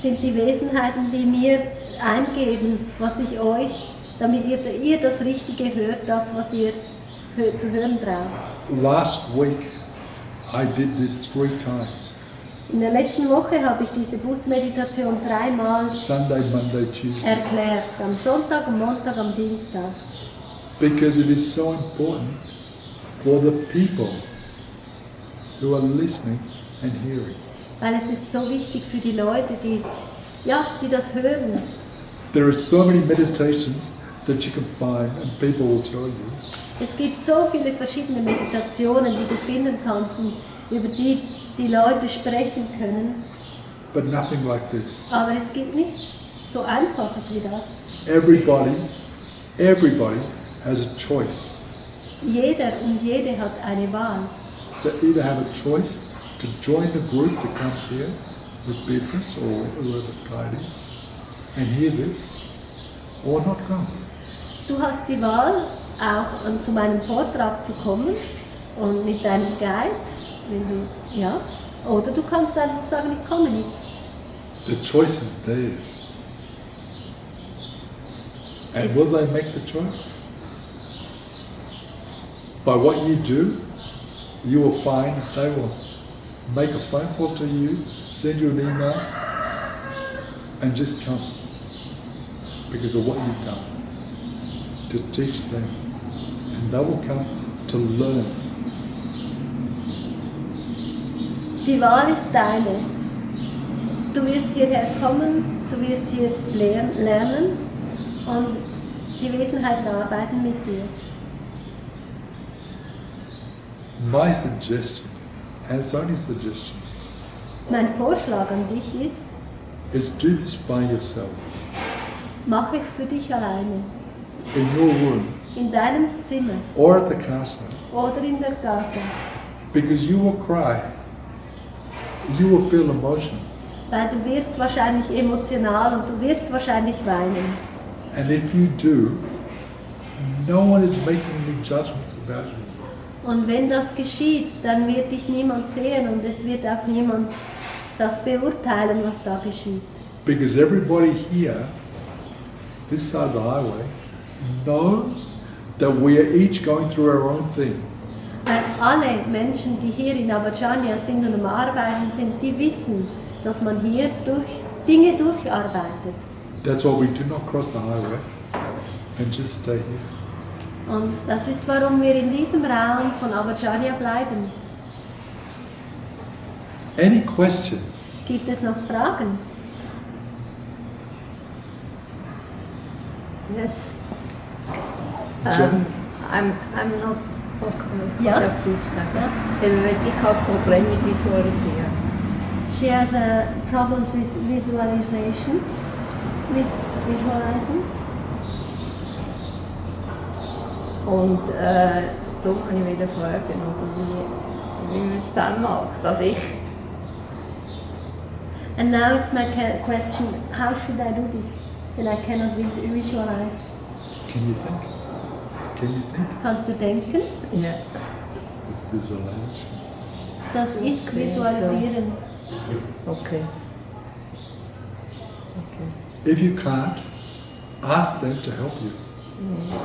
sind die Wesenheiten, die mir eingeben, was ich euch, damit ihr das Richtige hört, das, was ihr zu hören braucht. Last week I did this 3 times. In der letzten Woche habe ich diese Busmeditation 3-mal Sunday, Monday, Tuesday. erklärt. Am Sonntag, am Montag, am Dienstag. Because it is so important for the people who are listening and hearing. Weil es ist so wichtig für die Leute, die das hören. There are so many meditations that you can find and people will tell you. Es gibt so viele verschiedene Meditationen, die du finden kannst und über die die Leute sprechen können. But nothing like this. Aber es gibt nichts so Einfaches wie das. Everybody has a choice. Jeder und jede hat eine Wahl. They either have a choice to join the group that comes here with Beatrice or whoever guide is and hear this, or not come. Du hast die Wahl, auch zu meinem Vortrag zu kommen und mit deinem Guide, oder du kannst einfach sagen, ich komme nicht. The choice is theirs. And will they make the choice? By what you do, you will find they will make a phone call to you, send you an email, and just come because of what you've done to teach them, and they will come to learn. Die Wahl ist deine. Du wirst hierher kommen, du wirst hier lernen und die Wesenheiten arbeiten mit dir. My suggestion, and it's only a suggestion, Mein Vorschlag an dich is do this by yourself, mach es für dich alleine, in your room, in deinem Zimmer or at the castle, oder in der Gasse, because you will cry, you will feel emotion, weil du wirst wahrscheinlich emotional und du wirst wahrscheinlich weinen. and if you do, no one is making any judgments about you. Und wenn das geschieht, dann wird dich niemand sehen und es wird auch niemand das beurteilen, was da geschieht. Because everybody here, this side of the highway, knows that we are each going through our own thing. Weil alle Menschen, die hier in Abhijanya sind und am Arbeiten sind, die wissen, dass man hier Dinge durcharbeitet. That's why we do not cross the highway and just stay here. Und das ist, warum wir in diesem Raum von Avacharya bleiben. Any questions? Gibt es noch Fragen? Yes. Jen? I'm not Ja. auf Deutsch sagen. Ja. Ich habe Probleme mit Visualisieren. She has a problem with visualization. Visualizing. Und darum habe ich wieder Fragen, wie man es dann macht. Dass ich And now it's my question, how should I do this? When I cannot visualize. Can you think? Can you think? Kannst du denken? ja. It's visualization. Das ist Okay, Visualisieren. Okay. If you can't, ask them to help you.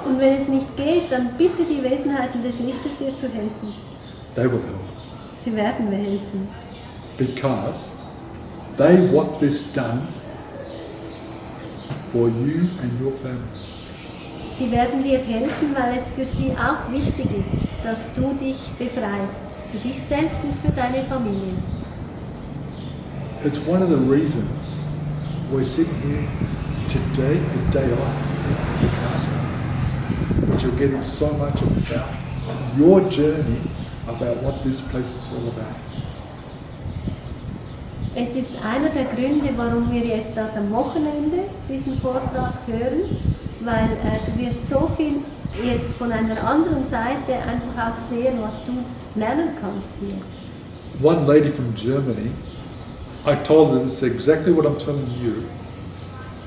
Und wenn es nicht geht, dann bitte die Wesenheiten des Lichtes dir zu helfen. They will help. Sie werden mir helfen. Because they want this done for you and your family. Sie werden dir helfen, weil es für sie auch wichtig ist, dass du dich befreist. Für dich selbst und für deine Familie. It's one of the reasons we're sitting here today, a day off in Picasso, but you're getting so much about your journey, about what this place is all about. Es ist einer der Gründe, warum wir jetzt das am Wochenende diesen Vortrag hören, weil du wirst so viel jetzt von einer anderen Seite einfach auch sehen, was du lernen kannst hier. One lady from Germany, I told her this is exactly what I'm telling you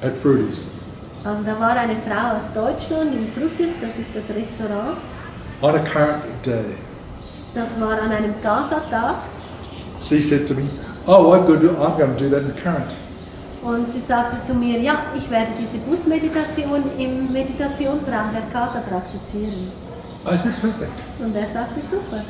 at Fruities. Also da war eine Frau aus Deutschland im Frutis, das ist das Restaurant. On a current day, Das war an einem Gaza-Tag she said to me, "Oh, I'm going to do that in current." und sie sagte zu mir, ja, ich werde diese Busmeditation im Meditationsraum der Casa praktizieren. I said, "Perfect," Und er sagte, super.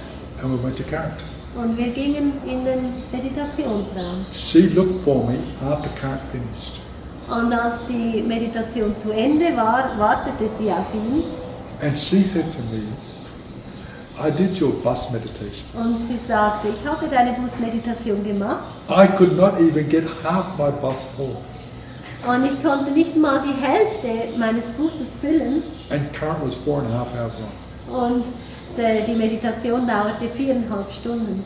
and we went to current. Und wir gingen in den Meditationsraum. She looked for me after current finished, Und als die Meditation zu Ende war, wartete sie auf ihn and she said to me, "I did your bus meditation. und sie sagte, ich habe deine Busmeditation gemacht I could not even get half my bus full, und ich konnte nicht mal die Hälfte meines Busses füllen and current was 4.5 hours long." und die Meditation dauerte 4,5 Stunden.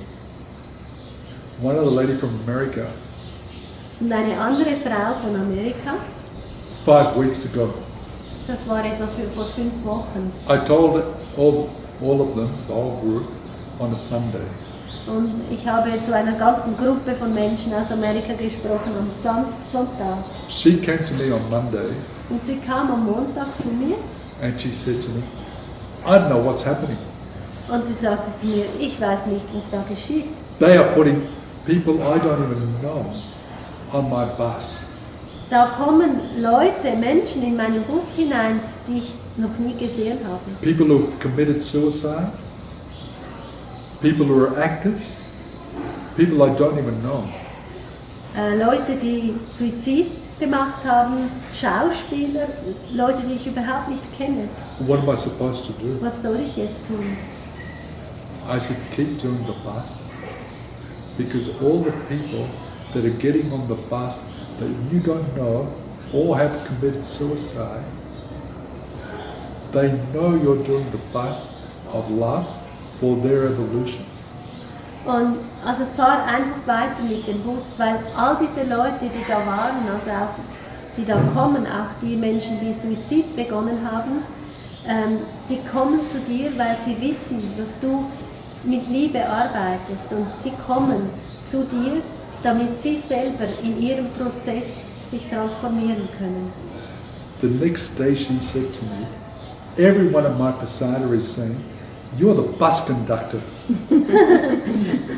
One other lady from America, Und eine andere Frau von Amerika, 5 weeks ago, das war etwa vor 5 Wochen, I told all of them, the whole group, on a Sunday. und ich habe zu einer ganzen Gruppe von Menschen aus Amerika gesprochen am Sonntag. She came to me on Monday Und sie kam am Montag zu mir and she said to me, "I don't know what's happening. und sie sagte zu mir, ich weiß nicht, was da geschieht. They are putting people I don't even know on my bus." Da kommen Leute, Menschen in meinen Bus hinein, die ich noch nie gesehen habe. People who've committed suicide, people who are actors, people I don't even know. Leute, die Suizid gemacht haben, Schauspieler, Leute, die ich überhaupt nicht kenne. What am I supposed to do? Was soll ich jetzt tun? I said, keep doing the bus, because all the people that are getting on the bus that you don't know all have committed suicide. They know you're doing the bus of love for their evolution. Und also fahr einfach weiter mit dem Bus, weil all diese Leute, die da waren, also auch die da kommen, auch die Menschen, die Suizid begonnen haben, die kommen zu dir, weil sie wissen, dass du mit Liebe arbeitest und sie kommen zu dir, damit sie selber in ihrem Prozess sich transformieren können. The next day she said to me, everyone at my Pasada is saying, "You're the bus conductor."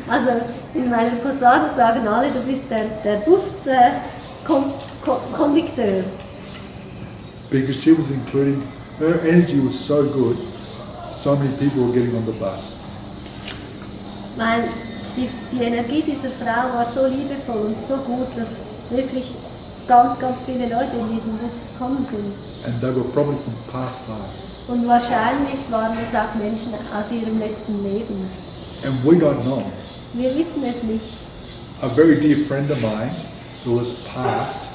Also in meiner Posada sagen alle, du bist der Buskondukteur. Because she was including, her energy was so good, so many people were getting on the bus. Weil die Energie dieser Frau war so liebevoll und so gut, dass wirklich ganz, ganz viele Leute in diesen Bus gekommen sind. And they were probably from past lives. Und wahrscheinlich waren es auch Menschen aus ihrem letzten Leben. And we don't know. Wir wissen es nicht. A very dear friend of mine who was passed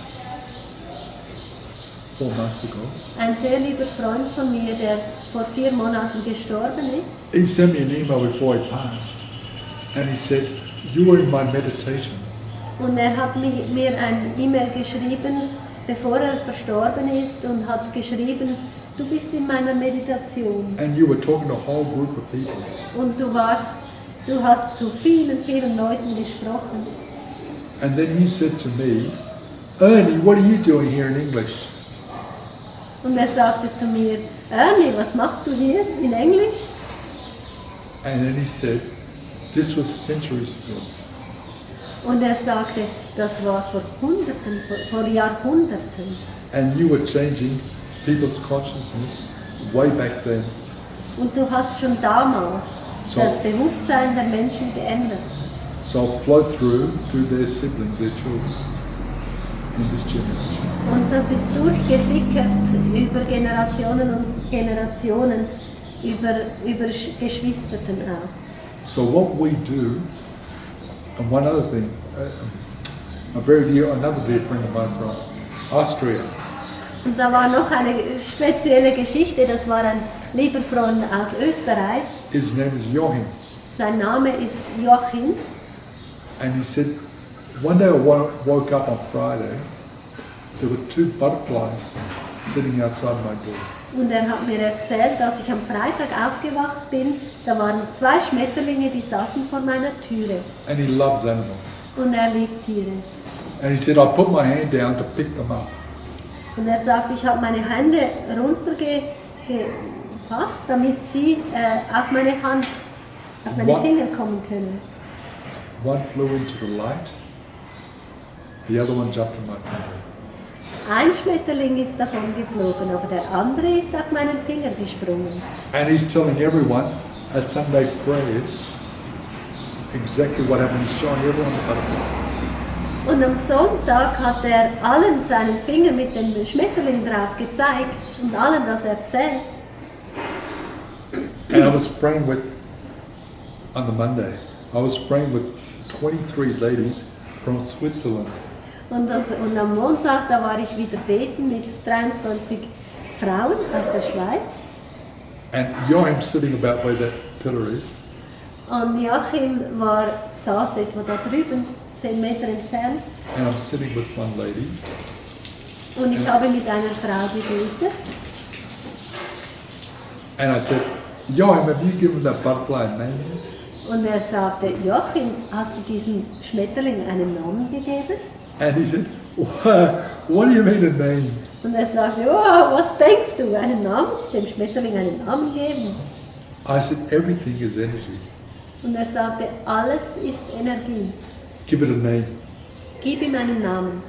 4 months ago, Ein sehr lieber Freund von mir, der vor 4 Monaten gestorben ist, he sent me an email before he passed. And he said, you were in my meditation. und er hat mir ein E-Mail geschrieben, bevor er verstorben ist, und hat geschrieben, du bist in meiner Meditation. And you were talking to a whole group of people. Und du hast zu vielen, vielen Leuten gesprochen. And then he said to me, Ernie, what are you doing here in English? Und er sagte zu mir, Ernie, was machst du hier in Englisch? And then he said, this was centuries ago. Und er sagte, das war vor Hunderten, vor Jahrhunderten. And you were changing people's consciousness way back then. Und du hast schon damals So- das Bewusstsein der Menschen geändert. So I'll flow through their siblings, their children, in this generation. Und das ist durchgesickert über Generationen und Generationen, über Geschwisterten auch. So what we do, and one other thing, another dear friend of mine from Austria, Und da war noch eine spezielle Geschichte, das war ein lieber Freund aus Österreich. his name is Joachim, Sein Name ist Joachim. and he said, one day I woke up on Friday, there were 2 butterflies sitting outside my door. Und er hat mir erzählt, als ich am Freitag aufgewacht bin, da waren 2 Schmetterlinge, die saßen vor meiner Türe. And he loves animals. Und er liebt Tiere. And he said, I put my hand down to pick them up. Und er sagt, ich habe meine Hände runtergefasst, damit sie auf meine Hand, auf meine What? Finger kommen können. One flew into the light, the other one jumped in my finger. Ein Schmetterling ist davon geflogen, aber der andere ist auf meinen Finger gesprungen. And he's telling everyone at Sunday prayers exactly what happened. He's showing everyone the butterfly. Und am Sonntag hat er allen seinen Finger mit dem Schmetterling drauf gezeigt und allen das erzählt. And I was praying on the Monday, I was praying with 23 ladies from Switzerland. Und am Montag, da war ich wieder beten mit 23 Frauen aus der Schweiz. And Joachim sitting about where that pillar is. Und Joachim saß etwa da drüben, 10 Meter entfernt. And I'm sitting with one lady. Und ich habe mit einer Frau gebetet. And I said, Joachim, have you given that butterfly a name yet? Und er sagte, Joachim, hast du diesem Schmetterling einen Namen gegeben? And he said, what do you mean a name? Und er sagte, oh, was denkst du, einen Namen? Dem Schmetterling einen Namen geben? I said, everything is energy. Und er sagte, alles ist Energie. Give it a name. Gib ihm einen Namen.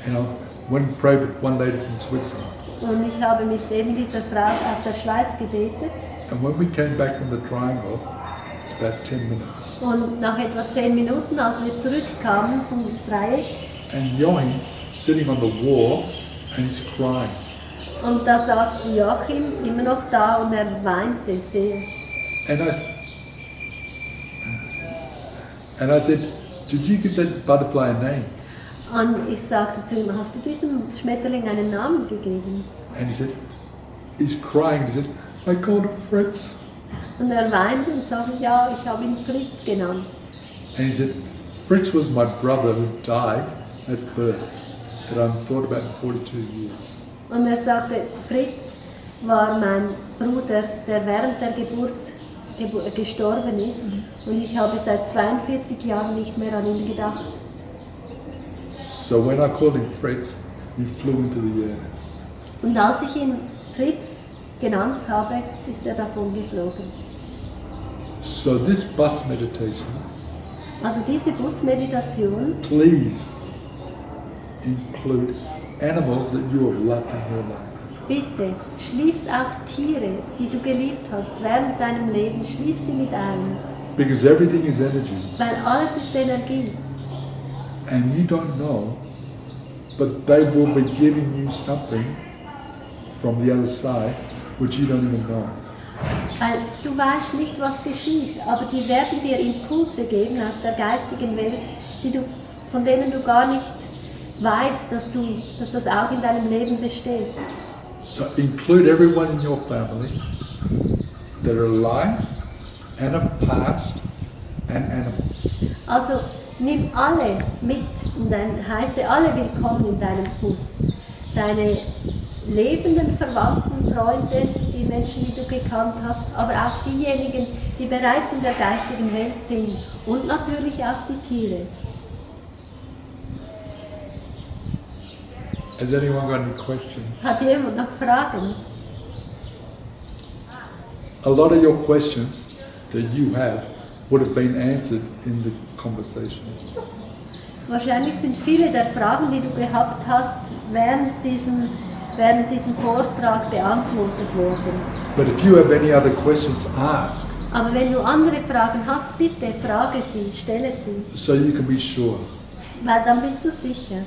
And I went and prayed with one lady from Switzerland. Und ich habe mit eben dieser Frau aus der Schweiz gebetet. And when we came back from the triangle, it's about 10 minutes. Und nach etwa 10 Minuten, als wir zurückkamen vom Dreieck, And Joachim sitting on the wall and he's crying. und da saß Joachim immer noch da und er weinte sehr. And I said, did you give that butterfly a name? Und ich sagte zu ihm, hast du diesem Schmetterling einen Namen gegeben? And he said, he's crying. He said, I called him Fritz. Und er weinte und sagte, ja, ich habe ihn Fritz genannt. And he said, Fritz was my brother who died at birth, that I thought about in 42 years. Und er sagte, Fritz war mein Bruder, der während der Geburt gestorben ist. Und ich habe seit 42 Jahren nicht mehr an ihn gedacht. So when I called him Fritz, he flew into the air. Und als ich ihn Fritz genannt habe, ist er davon geflogen. So this bus meditation, Also diese Busmeditation, please include animals that you have loved in your life. bitte schließt auch Tiere, die du geliebt hast während deinem Leben, schließ sie mit ein. Because everything is energy. Weil alles ist Energie. And you don't know but they will be giving you something from the other side which you don't even know. Weil du weißt nicht, was geschieht, aber die werden dir Impulse geben aus der geistigen Welt, von denen du gar nicht weißt, dass das auch in deinem Leben besteht. So include everyone in your family that are alive and of past and animals. Also nimm alle mit und heiße alle willkommen in deinem Bus. Deine lebenden Verwandten, Freunde, die Menschen, die du gekannt hast, aber auch diejenigen, die bereits in der geistigen Welt sind und natürlich auch die Tiere. Has anyone got any questions? Hat jemand noch Fragen? A lot of your questions that you have would have been answered in the conversation. Wahrscheinlich sind viele der Fragen, die du gehabt hast, während diesem Vortrag beantwortet worden. But if you have any other questions, ask, Aber wenn du andere Fragen hast, bitte frage sie, stelle sie, so you can be sure. weil dann bist du sicher.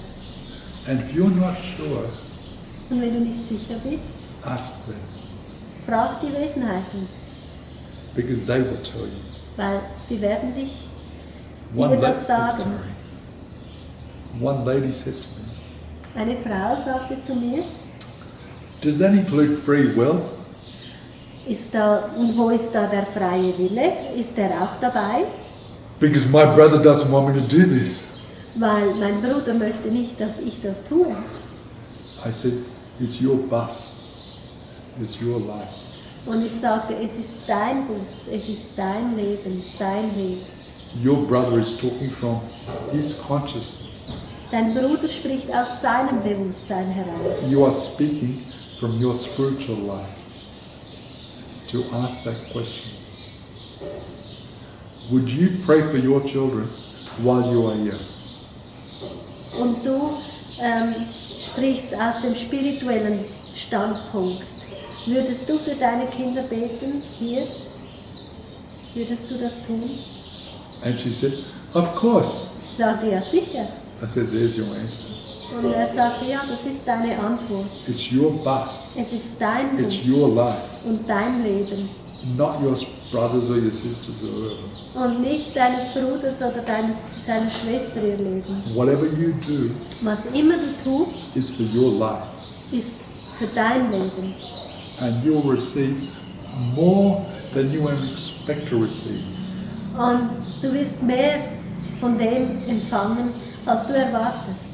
And if you're not sure, Und wenn du nicht sicher bist, ask them, frag die Wesenheiten, because they will tell you. weil sie werden dich One, dir das sagen. sorry. One lady said to me, Eine Frau sagte zu mir, does that include free will? und wo ist da der freie Wille? Ist der auch dabei? Because my brother doesn't want me to do this. Weil mein Bruder möchte nicht, dass ich das tue. I said, it's your bus. It's your life. Und ich sagte, es ist dein Bus, es ist dein Leben, dein Weg. Your brother is talking from his consciousness. Dein Bruder spricht aus seinem Bewusstsein heraus. You are speaking from your spiritual life to ask that question. Would you pray for your children while you are here? Und du sprichst aus dem spirituellen Standpunkt. Würdest du für deine Kinder beten hier? Würdest du das tun? And she said, of course. Ich sagte, ja sicher. I said, there's your answer. Und er sagte, ja, das ist deine Antwort. It's your bus. Es ist dein Bus It's your life. und dein Leben. Not your brothers or your sisters or whoever. Und nicht deines Bruders oder deiner Schwester ihr Leben. Whatever you do Was immer du tust, is for your life. ist für dein Leben. And you'll receive more than you expect to receive. Und du wirst mehr von dem empfangen, als du erwartest.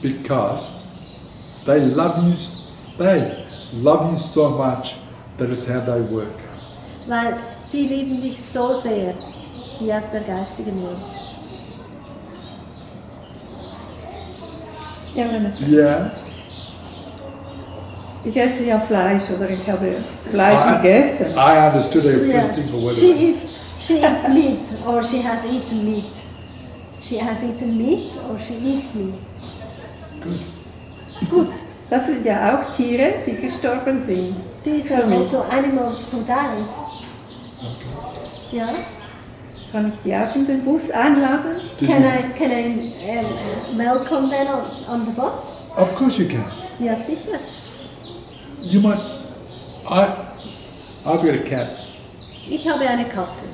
Because they love you so much that is how they work. Weil die lieben dich so sehr, die aus der geistigen Welt. Ja, Yeah. ich esse ja Fleisch oder ich habe Fleisch gegessen. I understood every Yeah. single word of She it. eats meat, or she has eaten meat. She has eaten meat, or she eats meat. Gut, das sind ja auch Tiere, die gestorben sind. These are also animals who died. Ja? Kann ich die auch in den Bus einladen? Can I welcome them on the bus? Of course you can. Ja, sicher. You might. I've got a cat. Ich habe eine Katze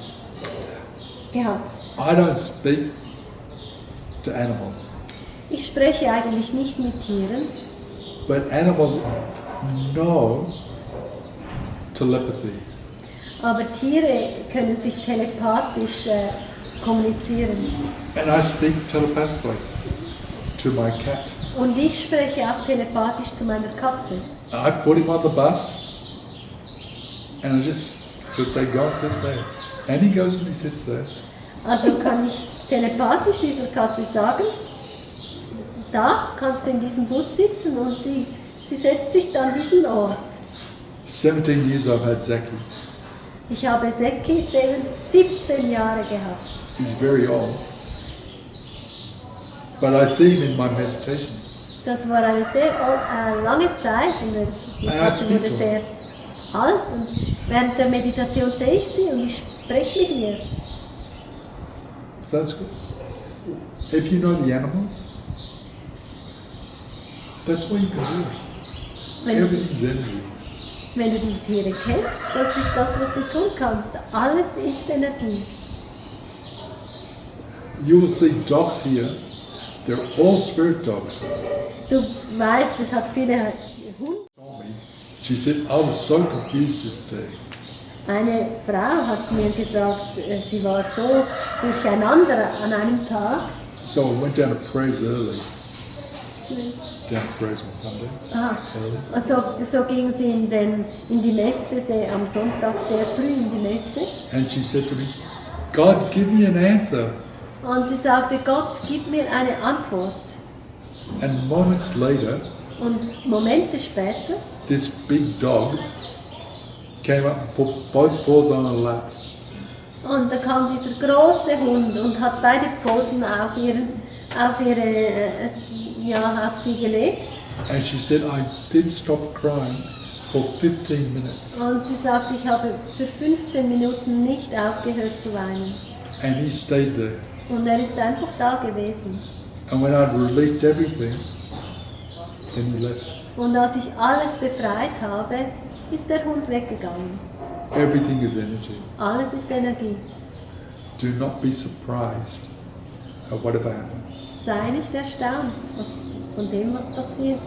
gehabt. I don't speak to animals, Ich spreche eigentlich nicht mit Tieren, but animals know telepathy. aber Tiere können sich telepathisch kommunizieren. And I speak telepathically to my cat. Und ich spreche auch telepathisch zu meiner Katze. I put him on the bus and I just say, go and sit there. And he goes and he sits there. Also kann ich telepathisch dieser Katze sagen, da kannst du in diesem Bus sitzen, und sie setzt sich dann an diesen Ort. 17 years I've had Zaki. Ich habe Seki 17 Jahre gehabt. He's very old. But I see him in my meditation. Das war eine sehr lange Zeit, und die Katze wurde sehr alt, und während der Meditation sehe ich sie und ich spreche mit ihr. So that's good. If you know the animals, That's what you can do. Wenn, Everything's energy. wenn du die Tiere kennst, das ist das, was du tun kannst. Alles ist Energie. You will see dogs here. They're all spirit dogs. Du weißt, es hat viele Hunde. She said, I was so confused this day. Eine Frau hat mir gesagt, sie war so durcheinander an einem Tag. So I went down to Peris early. Down to Peris on Sunday. Aha. Early. Also, so ging sie in die Messe, am Sonntag sehr früh in die Messe. And she said to me, God, give me an answer. Und sie sagte, Gott, gib mir eine Antwort. And moments later, Und Momente später, this big dog came up and put both paws on her lap. und da kam dieser große Hund und hat beide Pfoten auf sie gelegt. And she said, I didn't stop crying for 15 minutes. Und sie sagte, ich habe für 15 Minuten nicht aufgehört zu weinen. And he stayed there. Und er ist einfach da gewesen. And when I'd released everything, then he left. Und als ich alles befreit habe, ist der Hund weggegangen. Everything is energy. Alles ist Energie. Do not be surprised at whatever happens. Sei nicht erstaunt von dem, was passiert.